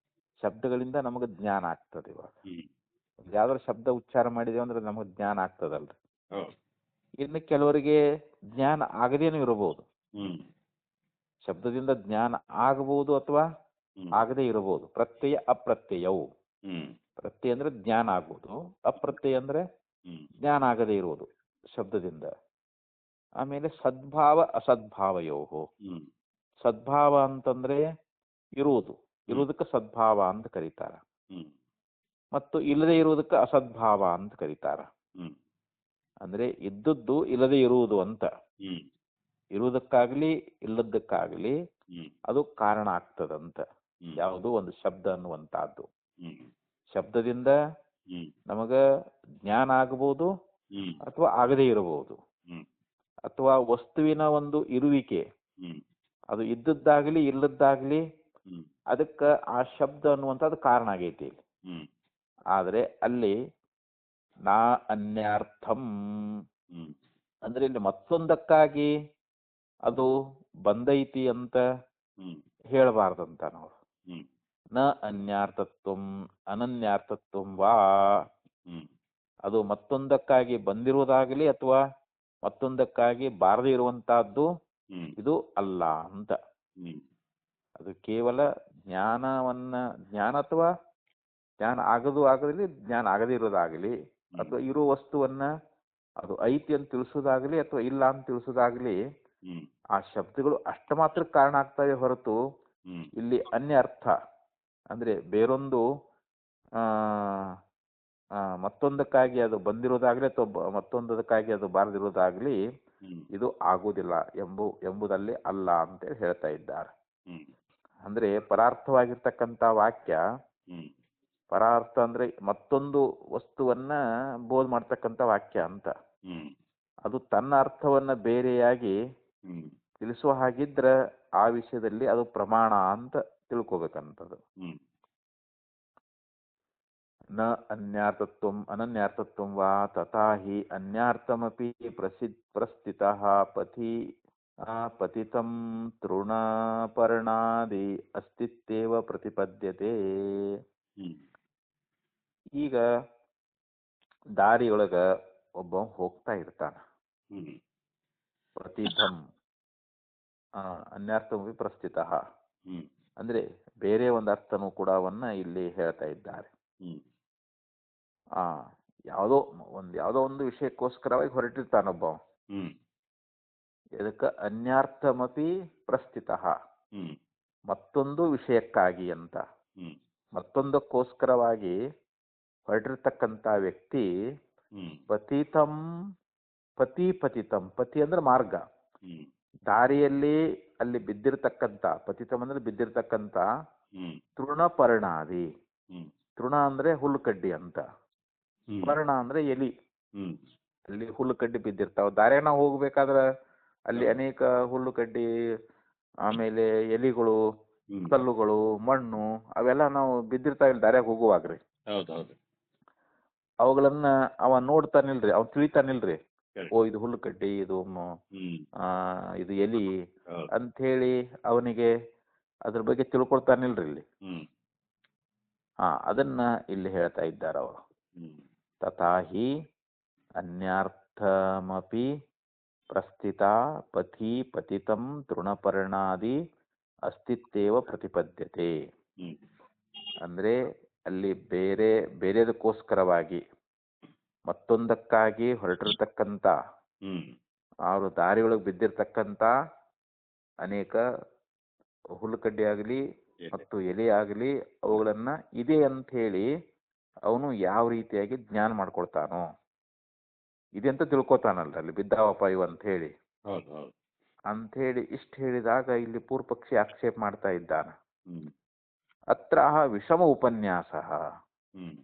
ಶಬ್ದಗಳಿಂದ ನಮಗೆ ಜ್ಞಾನ ಆಗ್ತದೆ. ಇವಾಗ ಹ್ಮ್ ಯಾವ್ದಾದ್ರು ಶಬ್ದ ಉಚ್ಚಾರ ಮಾಡಿದೇವೆ ಅಂದ್ರೆ ನಮಗೆ ಜ್ಞಾನ ಆಗ್ತದಲ್ರಿ. ಹೌದು. ಇನ್ನು ಕೆಲವರಿಗೆ ಜ್ಞಾನ ಆಗದೇನು ಇರಬಹುದು. ಹ್ಮ್ ಶಬ್ದದಿಂದ ಜ್ಞಾನ ಆಗಬಹುದು ಅಥವಾ ಹ್ಮ್ ಆಗದೇ ಇರಬಹುದು. ಪ್ರತ್ಯಯ ಅಪ್ರತ್ಯಯವು. ಹ್ಮ್ ಪ್ರತ್ಯಯ ಅಂದ್ರೆ ಜ್ಞಾನ ಆಗುವುದು, ಅಪ್ರತ್ಯಯ ಅಂದ್ರೆ ಹ್ಮ್ ಜ್ಞಾನ ಆಗದೇ ಇರುವುದು ಶಬ್ದದಿಂದ. ಆಮೇಲೆ ಸದ್ಭಾವ ಅಸದ್ಭಾವಯೋ. ಹ್ಮ್ ಸದ್ಭಾವ ಅಂತಂದ್ರೆ ಇರುವುದಕ್ಕೆ ಸದ್ಭಾವ ಅಂತ ಕರೀತಾರ, ಹ್ಮ್ ಮತ್ತು ಇಲ್ಲದೆ ಇರುವುದಕ್ಕೆ ಅಸದ್ಭಾವ ಅಂತ ಕರೀತಾರ. ಹ್ಮ್ ಅಂದ್ರೆ ಇದ್ದದ್ದು ಇಲ್ಲದೆ ಇರುವುದು ಅಂತ. ಹ್ಮ್ ಇರುವುದಕ್ಕಾಗ್ಲಿ ಇಲ್ಲದಕ್ಕಾಗ್ಲಿ ಹ್ಮ್ ಅದು ಕಾರಣ ಆಗ್ತದಂತ. ಹ್ಮ್ ಯಾವುದು ಒಂದು ಶಬ್ದ ಅನ್ನುವಂತಹದ್ದು. ಹ್ಮ್ ಶಬ್ದದಿಂದ ಹ್ಮ್ ನಮಗ ಜ್ಞಾನ ಆಗಬಹುದು ಹ್ಮ್ ಅಥವಾ ಆಗದೇ ಇರಬಹುದು. ಹ್ಮ್ ಅಥವಾ ವಸ್ತುವಿನ ಒಂದು ಇರುವಿಕೆ, ಹ್ಮ್ ಅದು ಇದ್ದದ್ದಾಗ್ಲಿ ಇಲ್ಲದ್ದಾಗ್ಲಿ ಹ್ಮ್ ಅದಕ್ಕೆ ಆ ಶಬ್ದ ಅನ್ನುವಂಥದ್ದು ಕಾರಣ ಆಗೈತಿ. ಹ್ಮ್ ಆದ್ರೆ ಅಲ್ಲಿ ನಾ ಅನ್ಯಾರ್ಥಂ ಹ್ಮ್ ಅಂದ್ರೆ ಇಲ್ಲಿ ಮತ್ತೊಂದಕ್ಕಾಗಿ ಅದು ಬಂದೈತಿ ಅಂತ ಹ್ಮ್ ಹೇಳಬಾರ್ದಂತ ನಾವು. ಹ್ಮ್ ನ ಅನ್ಯಾರ್ಥತ್ವಂ ಅನನ್ಯಾರ್ಥತ್ವಂ ವಾ, ಹ್ಮ್ ಅದು ಮತ್ತೊಂದಕ್ಕಾಗಿ ಬಂದಿರುವುದಾಗಲಿ ಅಥವಾ ಮತ್ತೊಂದಕ್ಕಾಗಿ ಬಾರದೇ ಇರುವಂತಹದ್ದು ಹ್ಮ್ ಇದು ಅಲ್ಲ ಅಂತ. ಹ್ಮ್ ಅದು ಕೇವಲ ಜ್ಞಾನ ಅಥವಾ ಜ್ಞಾನ ಆಗಲಿ ಜ್ಞಾನ ಆಗದೇ ಇರೋದಾಗಲಿ, ಅಥವಾ ಇರೋ ವಸ್ತುವನ್ನ ಅದು ಐತಿ ಅಂತ ತಿಳಿಸೋದಾಗ್ಲಿ ಅಥವಾ ಇಲ್ಲ ಅಂತ ತಿಳಿಸೋದಾಗ್ಲಿ, ಹ್ಮ್ ಆ ಶಬ್ದಗಳು ಅಷ್ಟ ಮಾತ್ರಕ್ಕೆ ಕಾರಣ ಆಗ್ತವೆ ಹೊರತು ಹ್ಮ್ ಇಲ್ಲಿ ಅನ್ಯ ಅರ್ಥ ಅಂದ್ರೆ ಬೇರೊಂದು ಆ ಮತ್ತೊಂದಕ್ಕಾಗಿ ಅದು ಬಂದಿರೋದಾಗ್ಲಿ ಅಥವಾ ಮತ್ತೊಂದಕ್ಕಾಗಿ ಅದು ಬಾರದಿರೋದಾಗ್ಲಿ ಹ್ಮ್ ಇದು ಆಗುವುದಿಲ್ಲ ಎಂಬುದಲ್ಲಿ ಅಲ್ಲ ಅಂತೇಳಿ ಹೇಳ್ತಾ ಇದ್ದಾರೆ. ಹ್ಮ್ ಅಂದ್ರೆ ಪರಾರ್ಥವಾಗಿರ್ತಕ್ಕಂಥ ವಾಕ್ಯ, ಹ್ಮ್ ಪರಾರ್ಥ ಅಂದ್ರೆ ಮತ್ತೊಂದು ವಸ್ತುವನ್ನ ಬೋಧ್ ಮಾಡ್ತಕ್ಕಂಥ ವಾಕ್ಯ ಅಂತ. ಹ್ಮ್ ಅದು ತನ್ನ ಅರ್ಥವನ್ನ ಬೇರೆಯಾಗಿ ಹ್ಮ್ ತಿಳಿಸುವ ಹಾಗಿದ್ರೆ ಆ ವಿಷಯದಲ್ಲಿ ಅದು ಪ್ರಮಾಣ ಅಂತ ತಿಳ್ಕೊಬೇಕಂತದ್ದು. ಹ್ಮ್ ನ ಅನ್ಯಾರ್ಥತ್ವಂ ಅನನ್ಯಾರ್ಥತ್ವಂ ವಾ ತಥಾ ಹಿ ಅನ್ಯಾರ್ಥಮಪಿ ಪ್ರಸ್ಥಿತಃ ಪತಿತಂ ತೃಣಪರ್ಣಾದಿ ಅಸ್ತಿತ್ವೇವ ಪ್ರತಿಪದ್ಯತೆ. ಹ್ಮ್ ಈಗ ದಾರಿಯೊಳಗ ಒಬ್ಬ ಹೋಗ್ತಾ ಇರ್ತಾನ. ಹ್ಮ್ ಪ್ರತಿಥಂ ಅನ್ಯಾರ್ಥಮಪಿ ಪ್ರಸ್ಥಿತಃ ಹ್ಮ್ ಅಂದ್ರೆ ಬೇರೆ ಒಂದು ಅರ್ಥನೂ ಕೂಡ ಇಲ್ಲಿ ಹೇಳ್ತಾ ಇದ್ದಾರೆ. ಹ್ಮ್ ಯಾವುದೋ ಒಂದು ವಿಷಯಕ್ಕೋಸ್ಕರವಾಗಿ ಹೊರಟಿರ್ತಾನೊಬ್ಬ. ಹ್ಮ್ ಇದಕ್ಕೆ ಅನ್ಯಾರ್ಥಮಪಿ ಪ್ರಸ್ಥಿತಃ, ಹ್ಮ್ ಮತ್ತೊಂದು ವಿಷಯಕ್ಕಾಗಿ ಅಂತ, ಹ್ಮ್ ಮತ್ತೊಂದಕ್ಕೋಸ್ಕರವಾಗಿ ಹೊರಟಿರ್ತಕ್ಕಂಥ ವ್ಯಕ್ತಿ ಹ್ಮ್ ಪತಿತಂ ಪತಿ ಅಂದ್ರೆ ಮಾರ್ಗ, ಹ್ಮ್ ದಾರಿಯಲ್ಲಿ ಅಲ್ಲಿ ಬಿದ್ದಿರ್ತಕ್ಕಂಥ, ಪತಿತಂ ಅಂದ್ರೆ ಬಿದ್ದಿರ್ತಕ್ಕಂಥ ಹ್ಮ್ ತೃಣಪರ್ಣಾದಿ, ಹ್ಮ್ ತೃಣ ಅಂದ್ರೆ ಹುಲ್ಲು ಕಡ್ಡಿ ಅಂತ, ಹ್ಮ್ ಪರ್ಣ ಅಂದ್ರೆ ಎಲಿ. ಹ್ಮ್ ಅಲ್ಲಿ ಹುಲ್ಲು ಕಡ್ಡಿ ಬಿದ್ದಿರ್ತಾವ. ದಾರ್ಯಾಗ ನಾವು ಹೋಗ್ಬೇಕಾದ್ರ ಅಲ್ಲಿ ಅನೇಕ ಹುಲ್ಲು ಕಡ್ಡಿ, ಆಮೇಲೆ ಎಲಿಗಳು, ಹ್ಮ್ ಕಲ್ಲುಗಳು, ಮಣ್ಣು ಅವೆಲ್ಲ ನಾವು ಬಿದ್ದಿರ್ತಾವಿಲ್ಲ ದಾರ್ಯಾಗ ಹೋಗುವಾಗ್ರಿ. ಹೌದೌದು. ಅವುಗಳನ್ನ ಅವ ನೋಡ್ತಾನಿಲ್ರಿ, ಅವ್ ತಿಳಿತಾನಿಲ್ರಿ. Correct. ಓ ಇದು ಹುಲ್ಲು ಕಡ್ಡಿ, ಇದು ಹ್ಮ್ ಇದು ಎಲಿ ಹೌದು. ಅಂತ ಹೇಳಿ ಅವನಿಗೆ ಅದ್ರ ಬಗ್ಗೆ ತಿಳ್ಕೊಳ್ತಾನಿಲ್ರಿ ಇಲ್ಲಿ. ಹ್ಮ್ ಅದನ್ನ ಇಲ್ಲಿ ಹೇಳ್ತಾ ಇದ್ದಾರೆ ಅವರು. ಹ್ಮ್ ತಥಾ ಹಿ ಅನ್ಯಾರ್ಥಮಪಿ ಪ್ರಸ್ಥಿತ ಪತಿತಂ ತೃಣಪರ್ಣಾದಿ ಅಸ್ತಿತ್ವೇವ ಪ್ರತಿಪದ್ಯತೆ. ಹ್ಮ್ ಅಂದ್ರೆ ಅಲ್ಲಿ ಬೇರೆದಕ್ಕೋಸ್ಕರವಾಗಿ ಮತ್ತೊಂದಕ್ಕಾಗಿ ಹೊರಟಿರ್ತಕ್ಕಂಥ, ಹ್ಮ್ ಅವರು ದಾರಿಯೊಳಗೆ ಬಿದ್ದಿರ್ತಕ್ಕಂಥ ಅನೇಕ ಹುಲ್ಲುಕಡ್ಡಿ ಆಗಲಿ ಮತ್ತು ಎಲೆ ಆಗಲಿ ಅವುಗಳನ್ನ ಇದೆ ಅಂತ ಹೇಳಿ ಅವನು ಯಾವ ರೀತಿಯಾಗಿ ಜ್ಞಾನ ಮಾಡ್ಕೊಳ್ತಾನೋ, ಇದೆ ಅಂತ ತಿಳ್ಕೊತಾನಲ್ಲ ಅಲ್ಲಿ ಬಿದ್ದಾವಪ್ಪ ಇವು ಅಂತ ಹೇಳಿ. ಹೌದು ಹೌದು. ಅಂಥೇಳಿ ಇಷ್ಟು ಹೇಳಿದಾಗ ಇಲ್ಲಿ ಪೂರ್ವಪಕ್ಷಿ ಆಕ್ಷೇಪ ಮಾಡ್ತಾ ಇದ್ದಾನ. ಹ್ಮ್ ಅತ್ರ ವಿಷಮ ಉಪನ್ಯಾಸ. ಹ್ಮ್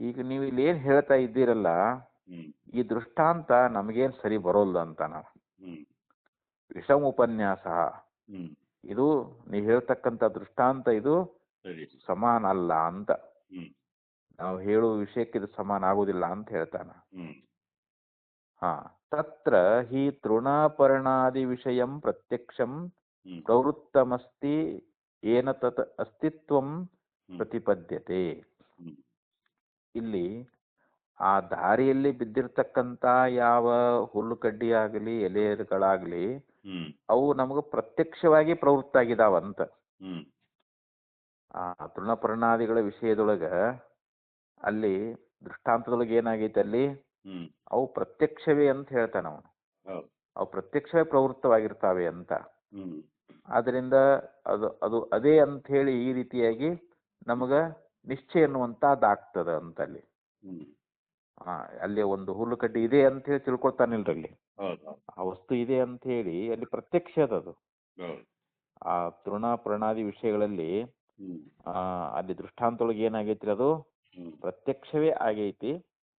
ಈಗ ನೀವು ಇಲ್ಲಿ ಏನ್ ಹೇಳ್ತಾ ಇದ್ದೀರಲ್ಲ, ಹ್ಮ್ ಈ ದೃಷ್ಟಾಂತ ನಮಗೇನ್ ಸರಿ ಬರೋಲ್ಲ ಅಂತ ನಾವು. ಹ್ಮ್ ವಿಷಮ ಉಪನ್ಯಾಸ, ಹ್ಮ್ ಇದು ನೀವು ಹೇಳ್ತಕ್ಕಂಥ ದೃಷ್ಟಾಂತ ಇದು ಸರಿ. ಸಮಾನ ಅಲ್ಲ ಅಂತ. ಹ್ಮ್ ನಾವು ಹೇಳುವ ವಿಷಯಕ್ಕೆ ಇದು ಸಮಾನ ಆಗುದಿಲ್ಲ ಅಂತ ಹೇಳ್ತಾನ. ಹ್ಮ್ ತತ್ರ ಹಿ ತೃಣಪರ್ಣಾದಿ ವಿಷಯಂ ಪ್ರತ್ಯಕ್ಷಂ ಹ್ಮ್ ಪ್ರವೃತ್ತಮಸ್ತಿ ಏನ ತತ್ ಅಸ್ತಿತ್ವಂ ಹ್ಮ್ ಪ್ರತಿಪದ್ಯತೆ. ಹ್ಮ್ ಇಲ್ಲಿ ಆ ದಾರಿಯಲ್ಲಿ ಬಿದ್ದಿರ್ತಕ್ಕಂಥ ಯಾವ ಹುಲ್ಲು ಕಡ್ಡಿ ಆಗಲಿ ಎಲೆಗಳಾಗಲಿ ಹ್ಮ್ ಅವು ನಮಗೆ ಪ್ರತ್ಯಕ್ಷವಾಗಿ ಪ್ರವೃತ್ತ ಆಗಿದಾವಂತ. ಹ್ಮ್ ಆ ತೃಣಪರ್ಣಾದಿಗಳ ವಿಷಯದೊಳಗ ಅಲ್ಲಿ ದೃಷ್ಟಾಂತದೊಳಗೆ ಏನಾಗೈತೆ ಅಲ್ಲಿ ಹ್ಮ್ ಅವು ಪ್ರತ್ಯಕ್ಷವೇ ಅಂತ ಹೇಳ್ತಾನ ಅವನು. ಹೌದು. ಅವು ಪ್ರತ್ಯಕ್ಷವೇ ಪ್ರವೃತ್ತವಾಗಿರ್ತಾವೆ ಅಂತ. ಹ್ಮ್ ಆದ್ರಿಂದ ಅದು ಅದೇ ಅಂತ ಹೇಳಿ ಈ ರೀತಿಯಾಗಿ ನಮಗ ನಿಶ್ಚಯ ಅನ್ನುವಂತಹದ್ದಾಗ್ತದ ಅಂತ ಅಲ್ಲಿ. ಹ್ಮ್ ಅಲ್ಲಿ ಒಂದು ಹುಲ್ಲು ಕಡ್ಡಿ ಇದೆ ಅಂತ ಹೇಳಿ ತಿಳ್ಕೊಳ್ತಾನಿಲ್ರಿ ಅಲ್ಲಿ. ಹೌದು ಹೌದು. ಆ ವಸ್ತು ಇದೆ ಅಂತ ಹೇಳಿ ಅಲ್ಲಿ ಪ್ರತ್ಯಕ್ಷ ಅದು. ಹೌದು. ಆ ತೃಣ ಪ್ರಣಾದಿ ವಿಷಯಗಳಲ್ಲಿ ಹ್ಮ್ ಅಲ್ಲಿ ದೃಷ್ಟಾಂತೊಳಗೆ ಏನಾಗೈತ್ರಿ, ಅದು ಹ್ಮ್ ಪ್ರತ್ಯಕ್ಷವೇ ಆಗೈತಿ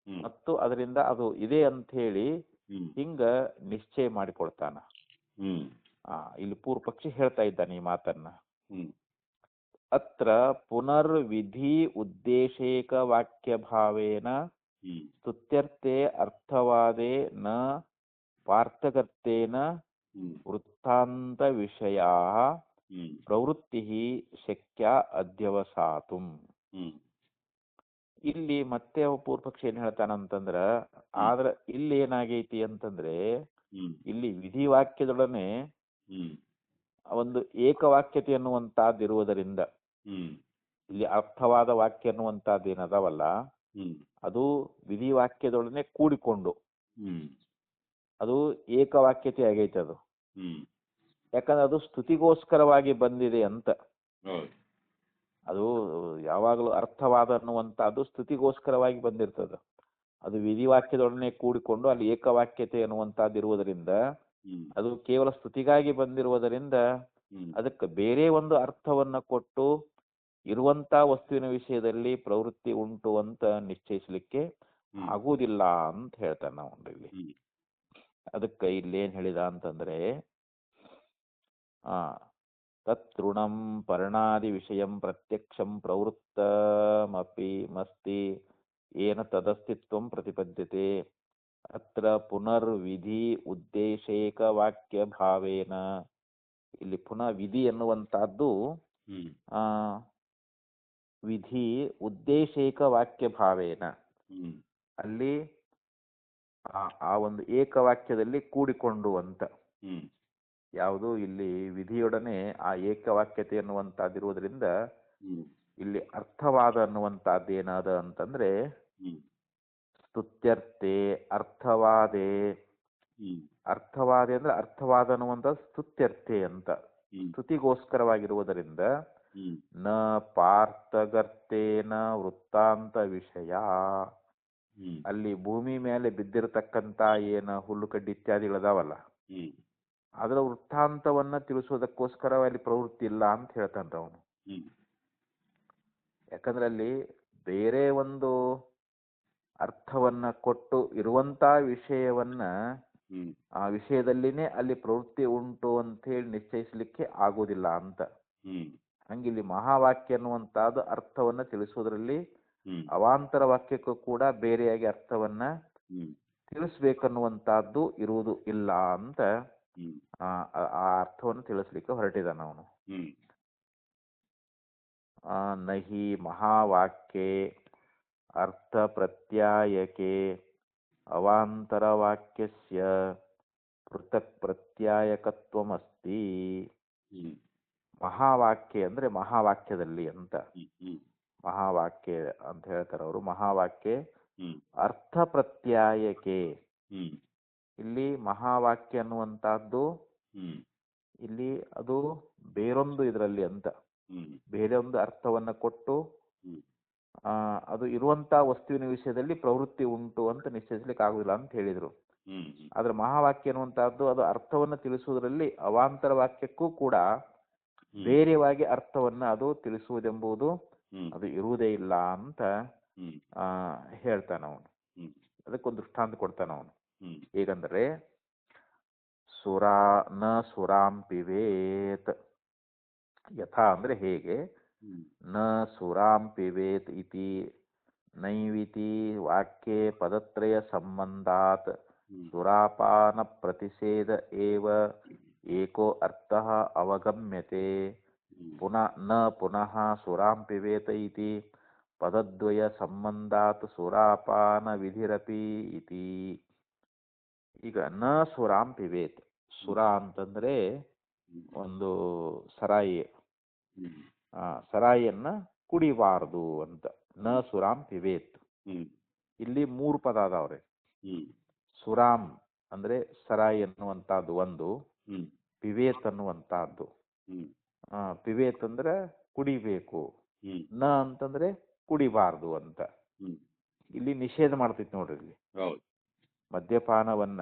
ಹ್ಮ್ ಮತ್ತು ಅದರಿಂದ ಅದು ಇದೆ ಅಂತ ಹೇಳಿ ಹ್ಮ್ ಹಿಂಗ ನಿಶ್ಚಯ ಮಾಡಿಕೊಳ್ತಾನ. ಹ್ಮ್ ಇಲ್ಲಿ ಪೂರ್ವಪಕ್ಷಿ ಹೇಳ್ತಾ ಇದ್ದಾನೆ ಈ ಮಾತನ್ನ. ಹ್ಮ್ ಅತ್ರ ಪುನರ್ವಿಧಿ ಉದ್ದೇಶೇಕ ವಾಕ್ಯ ಭಾವೇನ ಹ್ಮ್ ಸ್ತುತ್ಯರ್ಥೆ ಅರ್ಥವಾದೇ ನ ಪಾರ್ಥಕರ್ತೇನ ಹ್ಮ್ ವೃತ್ತಾಂತ ವಿಷಯ ಹ್ಮ್ ಪ್ರವೃತ್ತಿ ಶಕ್ಯ ಅಧ್ಯವಸಾತು. ಹ್ಮ್ ಇಲ್ಲಿ ಮತ್ತೆ ಅವ ಪೂರ್ವಪಕ್ಷ ಏನ್ ಹೇಳ್ತಾನಂತಂದ್ರ, ಆದ್ರ ಇಲ್ಲಿ ಏನಾಗೈತಿ ಅಂತಂದ್ರೆ, ಹ್ಮ್ ಇಲ್ಲಿ ವಿಧಿವಾಕ್ಯದೊಡನೆ ಹ್ಮ್ ಒಂದು ಏಕವಾಕ್ಯತೆ ಅನ್ನುವಂತಹದ್ದಿರುವುದರಿಂದ, ಹ್ಮ್ ಇಲ್ಲಿ ಅರ್ಥವಾದ ವಾಕ್ಯ ಅನ್ನುವಂತಹದ್ದು ಏನದಾವಲ್ಲ, ಹ್ಮ್ ಅದು ವಿಧಿವಾಕ್ಯದೊಡನೆ ಕೂಡಿಕೊಂಡು ಹ್ಮ್ ಅದು ಏಕವಾಕ್ಯತೆ ಆಗೈತೆ ಅದು. ಹ್ಮ್ ಯಾಕಂದ್ರೆ ಅದು ಸ್ತುತಿಗೋಸ್ಕರವಾಗಿ ಬಂದಿದೆ ಅಂತ. ಹೌದು. ಅದು ಯಾವಾಗಲೂ ಅರ್ಥವಾದ ಅನ್ನುವಂಥದ್ದು ಸ್ತುತಿಗೋಸ್ಕರವಾಗಿ ಬಂದಿರ್ತದೆ. ಅದು ವಿಧಿವಾಕ್ಯದೊಡನೆ ಕೂಡಿಕೊಂಡು ಅಲ್ಲಿ ಏಕವಾಕ್ಯತೆ ಅನ್ನುವಂಥದ್ದು ಇರುವುದರಿಂದ, ಹ್ಮ್ ಅದು ಕೇವಲ ಸ್ತುತಿಗಾಗಿ ಬಂದಿರುವುದರಿಂದ ಹ್ಮ್ ಅದಕ್ಕೆ ಬೇರೆ ಒಂದು ಅರ್ಥವನ್ನ ಕೊಟ್ಟು ಇರುವಂತ ವಸ್ತುವಿನ ವಿಷಯದಲ್ಲಿ ಪ್ರವೃತ್ತಿ ಉಂಟು ಅಂತ ನಿಶ್ಚಯಿಸಲಿಕ್ಕೆ ಹ್ಮ್ ಆಗುವುದಿಲ್ಲ ಅಂತ ಹೇಳ್ತಾನೆ ನಾವು ಇಲ್ಲಿ. ಹ್ಮ್ ಅದಕ್ಕೆ ಇಲ್ಲೇನ್ ಹೇಳಿದ ಅಂತಂದ್ರೆ, ಆ ತೃಣಂ ಪರ್ಣಾದಿ ವಿಷಯಂ ಪ್ರತ್ಯಕ್ಷಂ ಪ್ರವೃತ್ತಮಪಿ ಮಸ್ತಿ ಏನ ತದಸ್ತಿತ್ವಂ ಪ್ರತಿಪದ್ಯತೆ ಅತ್ರ ಪುನರ್ವಿಧಿ ಉದ್ದೇಶೇಕ ವಾಕ್ಯ ಭಾವೇನ. ಇಲ್ಲಿ ಪುನಃ ವಿಧಿ ಎನ್ನುವಂತಹದ್ದು ಹ್ಮ್ ಆ ವಿಧಿ ಉದ್ದೇಶೇಕ ವಾಕ್ಯ ಭಾವೇನ, ಹ್ಮ್ ಅಲ್ಲಿ ಆ ಒಂದು ಏಕವಾಕ್ಯದಲ್ಲಿ ಕೂಡಿಕೊಂಡು ಅಂತ. ಹ್ಮ್ ಯಾವುದು ಇಲ್ಲಿ ವಿಧಿಯೊಡನೆ ಆ ಏಕವಾಕ್ಯತೆ ಅನ್ನುವಂತಹದ್ದಿರುವುದರಿಂದ ಹ್ಮ್ ಇಲ್ಲಿ ಅರ್ಥವಾದ ಅನ್ನುವಂತಹದ್ದು ಏನಾದ ಅಂತಂದ್ರೆ, ಹ್ಮ್ ಸ್ತುತ್ಯರ್ಥೆ ಅರ್ಥವಾದೆ. ಹ್ಮ್ ಅರ್ಥವಾದೆ ಅಂದ್ರೆ ಅರ್ಥವಾದ ಅನ್ನುವಂಥ ಸ್ತುತ್ಯರ್ಥೆ ಅಂತ, ಹ್ಮ್ ಸ್ತುತಿಗೋಸ್ಕರವಾಗಿರುವುದರಿಂದ ಹ್ಮ್ ನ ಪಾರ್ಥಗರ್ತೇನ ವೃತ್ತಾಂತ ವಿಷಯ. ಹ್ಮ್ ಅಲ್ಲಿ ಭೂಮಿ ಮೇಲೆ ಬಿದ್ದಿರತಕ್ಕಂತ ಏನ ಹುಲ್ಲು ಕಡ್ಡಿ ಇತ್ಯಾದಿಗಳದಾವಲ್ಲ, ಹ್ಮ್ ಅದರ ವೃತ್ತಾಂತವನ್ನ ತಿಳಿಸೋದಕ್ಕೋಸ್ಕರ ಅಲ್ಲಿ ಪ್ರವೃತ್ತಿ ಇಲ್ಲ ಅಂತ ಹೇಳ್ತಾನ ಅವನು. ಹ್ಮ್ ಯಾಕಂದ್ರೆ ಅಲ್ಲಿ ಬೇರೆ ಒಂದು ಅರ್ಥವನ್ನ ಕೊಟ್ಟು ಇರುವಂತ ವಿಷಯವನ್ನ ಹ್ಮ್ ಆ ವಿಷಯದಲ್ಲಿನೇ ಅಲ್ಲಿ ಪ್ರವೃತ್ತಿ ಉಂಟು ಅಂತ ಹೇಳಿ ನಿಶ್ಚಯಿಸಲಿಕ್ಕೆ ಆಗೋದಿಲ್ಲ ಅಂತ. ಹ್ಮ್ ಹಂಗಿಲ್ಲಿ ಮಹಾವಾಕ್ಯ ಅನ್ನುವಂತಹದ್ದು ಅರ್ಥವನ್ನ ತಿಳಿಸೋದ್ರಲ್ಲಿ ಹ್ಮ್ ಅವಾಂತರ ವಾಕ್ಯಕ್ಕೂ ಕೂಡ ಬೇರೆಯಾಗಿ ಅರ್ಥವನ್ನ ಹ್ಮ್ ತಿಳಿಸ್ಬೇಕನ್ನುವಂತಹದ್ದು ಇರುವುದು ಇಲ್ಲ ಅಂತ ಹ್ಮ್ ಆ ಅರ್ಥವನ್ನು ತಿಳಿಸ್ಲಿಕ್ಕೆ ಹೊರಟಿದ್ದಾನ ಅವನು. ಹ್ಮ್ ನಹಿ ಮಹಾವಾಕ್ಯೆ ಅರ್ಥ ಪ್ರತ್ಯಾಯಕೆ ಅವಾಂತರ ವಾಕ್ಯಸ್ಯ ಪೃಥಕ್ ಪ್ರತ್ಯಾಯಕತ್ವಮಸ್ತಿ. ಹ್ಮ್ ಮಹಾವಾಕ್ಯ ಅಂದ್ರೆ ಮಹಾವಾಕ್ಯದಲ್ಲಿ ಅಂತ, ಹ್ಮ್ ಮಹಾವಾಕ್ಯ ಅಂತ ಹೇಳ್ತಾರೆ ಅವರು. ಮಹಾವಾಕ್ಯ ಹ್ಮ್ ಅರ್ಥ ಪ್ರತ್ಯಾಯಕೆ, ಹ್ಮ್ ಇಲ್ಲಿ ಮಹಾವಾಕ್ಯ ಅನ್ನುವಂತಹದ್ದು ಹ್ಮ್ ಇಲ್ಲಿ ಅದು ಬೇರೊಂದು ಇದರಲ್ಲಿ ಅಂತ, ಹ್ಮ್ ಬೇರೆ ಒಂದು ಅರ್ಥವನ್ನ ಕೊಟ್ಟು ಹ್ಮ್ ಅದು ಇರುವಂತ ವಸ್ತುವಿನ ವಿಷಯದಲ್ಲಿ ಪ್ರವೃತ್ತಿ ಉಂಟು ಅಂತ ನಿಶ್ಚಯಿಸ್ಲಿಕ್ಕೆ ಆಗುದಿಲ್ಲ ಅಂತ ಹೇಳಿದ್ರು. ಹ್ಮ್ ಆದ್ರೆ ಮಹಾವಾಕ್ಯ ಅನ್ನುವಂತಹದ್ದು ಅದು ಅರ್ಥವನ್ನ ತಿಳಿಸುವುದರಲ್ಲಿ ಅವಾಂತರ ವಾಕ್ಯಕ್ಕೂ ಕೂಡ ಬೇರೆಯಾಗಿ ಅರ್ಥವನ್ನ ಅದು ತಿಳಿಸುವುದೆಂಬುದು ಅದು ಇರುವುದೇ ಇಲ್ಲ ಅಂತ ಹೇಳ್ತಾನ ಅವನು. ಅದಕ್ಕೊಂದು ದೃಷ್ಟಾಂತ ಕೊಡ್ತಾನ ಅವನು. ಹೇಗಂದ್ರೆ ನ ಸುರಾಂ ಪಿಬೇತ್, ಯಥಾ ಅಂದ್ರೆ ಹೇಗೆ, ನ ಸುರಾಂ ಪಿಬೇತ್ ಇತಿ ನೈವಿತಿ ವಾಕ್ಯೆ ಪದತ್ರಯ ಸಂಬಂಧಾತ್ ಸುರಾಪಾನ ಪ್ರತಿಷೇಧ ಏವ ಏಕೋ ಅರ್ಥಃ ಅವಗಮ್ಯತೆ. ಪುನಃ ಸುರಾಂ ಪಿಬೇತ ಇತಿ ಪದದ್ವಯ ಸಂಬಂಧಾತ್ ಸುರಾಪಾನ ವಿಧಿರಪಿ ಇತಿ. ಈಗ ನ ಸುರಾಂ ಪಿಬೇತ್, ಸುರ ಅಂತಂದ್ರೆ ಒಂದು ಸರಾಯಿ, ಸರಾಯಿಯನ್ನ ಕುಡಿಬಾರದು ಅಂತ. ನ ಸುರಾಂ ಪಿಬೇತ್, ಇಲ್ಲಿ 3 ಪದ ಅದಾವ್ರೆ. ಸುರಾಂ ಅಂದ್ರೆ ಸರಾಯಿ ಅನ್ನುವಂತಹದ್ದು ಒಂದು, ಪಿಬೇತ್ ಅನ್ನುವಂತಹದ್ದು. ಪಿಬೇತ್ ಅಂದ್ರೆ ಕುಡಿಬೇಕು, ನ ಅಂತಂದ್ರೆ ಕುಡಿಬಾರ್ದು ಅಂತ. ಇಲ್ಲಿ ನಿಷೇಧ ಮಾಡ್ತೈತಿ ನೋಡ್ರಿ. ಇಲ್ಲಿ ಮದ್ಯಪಾನವನ್ನ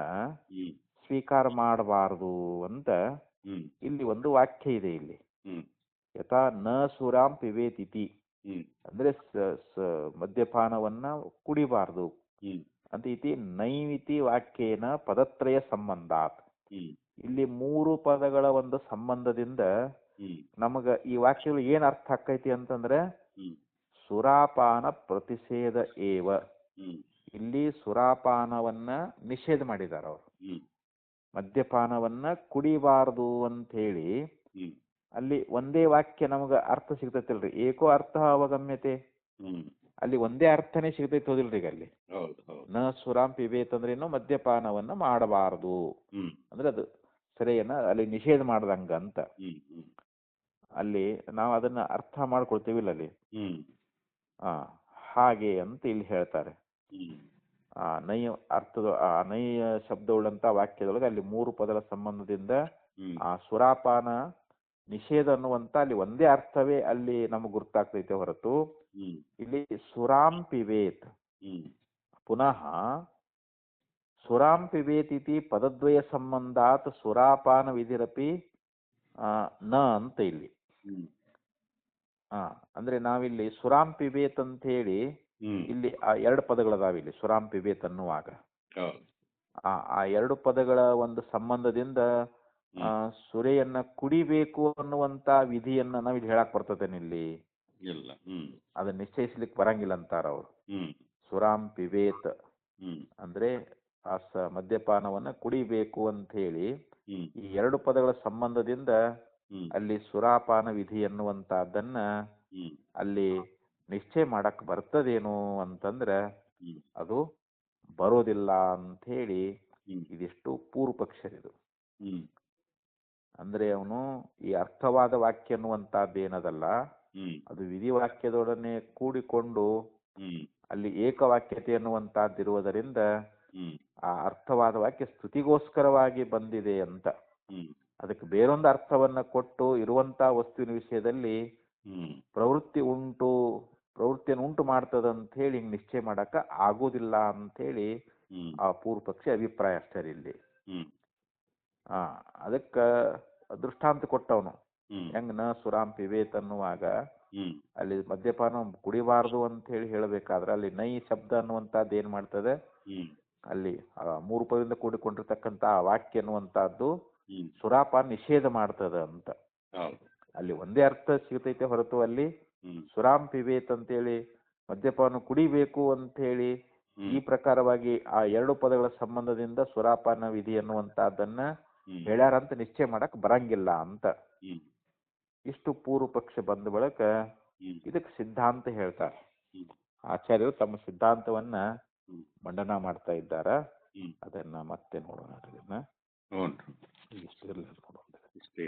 ಸ್ವೀಕಾರ ಮಾಡಬಾರದು ಅಂತ ಇಲ್ಲಿ ಒಂದು ವಾಕ್ಯ ಇದೆ. ಇಲ್ಲಿ ಯಥಾ ನ ಸುರಾಂ ಪಿಬೇತ್ ಇತಿ ಅಂದ್ರೆ ಮದ್ಯಪಾನವನ್ನ ಕುಡಿಬಾರ್ದು ಅಂತ ಇತಿ ನೈವಿತಿ ವಾಕ್ಯೇನ ಪದತ್ರಯ ಸಂಬಂಧಾತ್. ಇಲ್ಲಿ 3 ಪದಗಳ ಒಂದು ಸಂಬಂಧದಿಂದ ನಮಗ ಈ ವಾಕ್ಯಗಳು ಏನ್ ಅರ್ಥ ಆಕೈತಿ ಅಂತಂದ್ರೆ ಸುರಾಪಾನ ಪ್ರತಿಷೇಧ ಏವ. ಇಲ್ಲಿ ಸುರಾಪಾನವನ್ನ ನಿಷೇಧ ಮಾಡಿದಾರ ಅವರು. ಮದ್ಯಪಾನವನ್ನ ಕುಡಿಬಾರದು ಅಂತ ಹೇಳಿ ಹ್ಮ್ ಅಲ್ಲಿ ಒಂದೇ ವಾಕ್ಯ ನಮಗ ಅರ್ಥ ಸಿಗ್ತೈತಿಲ್ರಿ, ಏಕೋ ಅರ್ಥ ಅವಗಮ್ಯತೆ, ಹ್ಮ್ ಅಲ್ಲಿ ಒಂದೇ ಅರ್ಥನೇ ಸಿಗ್ತೈತಿ ಹೋದಿಲ್ರಿ ಈಗ ಅಲ್ಲಿ. ಹೌದು ಹೌದು. ನ ಸುರಾಂ ಪಿಬೇತ್ ಅಂದ್ರೆ ಏನು, ಮದ್ಯಪಾನವನ್ನ ಮಾಡಬಾರದು ಹ್ಮ್ ಅಂದ್ರೆ ಅದು ಸರಿಯನ್ನ ಅಲ್ಲಿ ನಿಷೇಧ ಮಾಡ್ದಂಗ ಅಂತ. ಹ್ಮ್ ಹ್ಮ್ ಅಲ್ಲಿ ನಾವು ಅದನ್ನ ಅರ್ಥ ಮಾಡ್ಕೊಳ್ತೀವಿಲ್ಲ ಅಲ್ಲಿ. ಹ್ಮ್ ಆ ಹಾಗೆ ಅಂತ ಇಲ್ಲಿ ಹೇಳ್ತಾರೆ. ಹ್ಮ್ ಆ ನೈ ಅರ್ಥದ ಆ ನೈ ಶಬ್ದವುಳ್ಳಂತ ವಾಕ್ಯದೊಳಗೆ ಅಲ್ಲಿ 3 ಪದಗಳ ಸಂಬಂಧದಿಂದ ಹ್ಮ್ ಆ ಸುರಾಪಾನ ನಿಷೇಧ ಅನ್ನುವಂತ ಅಲ್ಲಿ ಒಂದೇ ಅರ್ಥವೇ ಅಲ್ಲಿ ನಮಗೆ ಗುರ್ತಾಗ್ತೈತೆ ಹೊರತು ಹ್ಮ್ ಇಲ್ಲಿ ಸುರಾಂ ಪಿಬೇತ್, ಹ್ಮ್ ಪುನಃ ಸುರಾಂ ಪಿಬೇತ್ ಇತಿ ಪದದ್ವಯ ಸಂಬಂಧಾತ್ ಸುರಾಪಾನ ವಿಧಿರಪಿ ನ ಅಂತ ಇಲ್ಲಿ. ಹ್ಮ್ ಅಂದ್ರೆ ನಾವಿಲ್ಲಿ ಸುರಾಂ ಪಿಬೇತ್ ಅಂತ ಹೇಳಿ ಹ್ಮ್ ಇಲ್ಲಿ ಆ 2 ಪದಗಳದಾವ ಇಲ್ಲಿ ಸುರಾಂ ಪಿಬೇತ್ ಅನ್ನುವಾಗ. ಹೌದು. ಆ 2 ಪದಗಳ ಒಂದು ಸಂಬಂಧದಿಂದ ಸುರೆಯನ್ನ ಕುಡಿಬೇಕು ಅನ್ನುವಂತ ವಿಧಿಯನ್ನ ನಾವಿಲ್ಲಿ ಹೇಳಕ್ ಬರ್ತದೇನೆ ಇಲ್ಲಿ? ಇಲ್ಲ. ಹ್ಮ್ ಅದನ್ನ ನಿಶ್ಚಯಿಸ್ಲಿಕ್ಕೆ ಬರಂಗಿಲ್ಲ ಅಂತಾರ ಅವರು. ಹ್ಮ್ ಸುರಾಂ ಪಿಬೇತ್ ಹ್ಮ್ ಅಂದ್ರೆ ಆ ಮದ್ಯಪಾನವನ್ನ ಕುಡಿಬೇಕು ಅಂತ ಹೇಳಿ ಹ್ಮ್ ಈ 2 ಪದಗಳ ಸಂಬಂಧದಿಂದ ಹ್ಮ್ ಅಲ್ಲಿ ಸುರಾಪಾನ ವಿಧಿ ಎನ್ನುವಂತಹದ್ದನ್ನ ಹ್ಮ್ ಅಲ್ಲಿ ನಿಶ್ಚಯ ಮಾಡಕ್ ಬರ್ತದೇನು ಅಂತಂದ್ರೆ ಹ್ಮ್ ಅದು ಬರೋದಿಲ್ಲ ಅಂತ ಹೇಳಿ ಹ್ಮ್ ಇದಿಷ್ಟು ಪೂರ್ವ ಪಕ್ಷರಿದು. ಹ್ಮ್ ಅಂದ್ರೆ ಅವನು ಈ ಅರ್ಥವಾದ ವಾಕ್ಯ ಅನ್ನುವಂತಹದ್ದು ಏನದಲ್ಲ, ಹ್ಮ್ ಅದು ವಿಧಿವಾಕ್ಯದೊಡನೆ ಕೂಡಿಕೊಂಡು ಹ್ಮ್ ಅಲ್ಲಿ ಏಕವಾಕ್ಯತೆ ಅನ್ನುವಂತಹದ್ದಿರುವುದರಿಂದ ಹ್ಮ್ ಆ ಅರ್ಥವಾದ ವಾಕ್ಯ ಸ್ತುತಿಗೋಸ್ಕರವಾಗಿ ಬಂದಿದೆ ಅಂತ. ಹ್ಮ್ ಅದಕ್ಕೆ ಬೇರೊಂದು ಅರ್ಥವನ್ನ ಕೊಟ್ಟು ಇರುವಂತ ವಸ್ತುವಿನ ವಿಷಯದಲ್ಲಿ ಹ್ಮ್ ಪ್ರವೃತ್ತಿಯನ್ನು ಉಂಟು ಮಾಡ್ತದಂತ ಹೇಳಿ ಹಿಂಗ್ ನಿಶ್ಚಯ ಮಾಡಕ ಆಗೋದಿಲ್ಲ ಅಂತ ಹೇಳಿ ಹ್ಮ್ ಆ ಪೂರ್ವ ಪಕ್ಷಿ ಅಭಿಪ್ರಾಯ ಅಷ್ಟೇ ಇಲ್ಲಿ. ಹ್ಮ್ ಅದಕ್ಕ ದೃಷ್ಟಾಂತ ಕೊಟ್ಟವನು ಹ್ಮ್ ಹೆಂಗ್ ನ ಸುರಾಂ ಪಿಬೇತ್ ಅನ್ನುವಾಗ ಹ್ಮ್ ಅಲ್ಲಿ ಮದ್ಯಪಾನ ಕುಡಿಬಾರ್ದು ಅಂತ ಹೇಳಿ ಹೇಳಬೇಕಾದ್ರೆ ಅಲ್ಲಿ ನೈ ಶಬ್ದ ಅನ್ನುವಂತಹದ್ದು ಏನ್ ಮಾಡ್ತದೆ, ಹ್ಮ್ ಅಲ್ಲಿ 3 ಪದದಿಂದ ಕೂಡಿಕೊಂಡಿರ್ತಕ್ಕಂತ ಆ ವಾಕ್ಯ ಅನ್ನುವಂತಹದ್ದು ಹ್ಮ್ ಸುರಾಪಾನ ನಿಷೇಧ ಮಾಡ್ತದ ಅಂತ. ಹೌದು. ಅಲ್ಲಿ ಒಂದೇ ಅರ್ಥ ಸಿಗ್ತೈತೆ ಹೊರತು ಅಲ್ಲಿ ಹ್ಮ್ ಸುರಾಂ ಪಿಬೇತ್ ಅಂತೇಳಿ ಮದ್ಯಪಾನ ಕುಡಿಬೇಕು ಅಂತ ಹೇಳಿ ಈ ಪ್ರಕಾರವಾಗಿ ಆ 2 ಪದಗಳ ಸಂಬಂಧದಿಂದ ಸುರಾಪಾನ ವಿಧಿ ಅನ್ನುವಂತಹದ್ದನ್ನ ಹೇಳ್ಯಾರಂತ ನಿಶ್ಚಯ ಮಾಡಕ್ ಬರಂಗಿಲ್ಲ ಅಂತ. ಇಷ್ಟು ಪೂರ್ವ ಪಕ್ಷ ಬಂದ ಬಳಿಕ ಇದಕ್ಕೆ ಸಿದ್ಧಾಂತ ಹೇಳ್ತಾರೆ. ಆಚಾರ್ಯರು ತಮ್ಮ ಸಿದ್ಧಾಂತವನ್ನ ಮಂಡನ ಮಾಡ್ತಾ ಇದ್ದಾರ. ಅದನ್ನ ಮತ್ತೆ ನೋಡೋಣ. ಅದನ್ನ ಹ್ಞೂ ಇಷ್ಟೆಲ್ಲ ನೋಡೋಣ. ಇಷ್ಟೇ.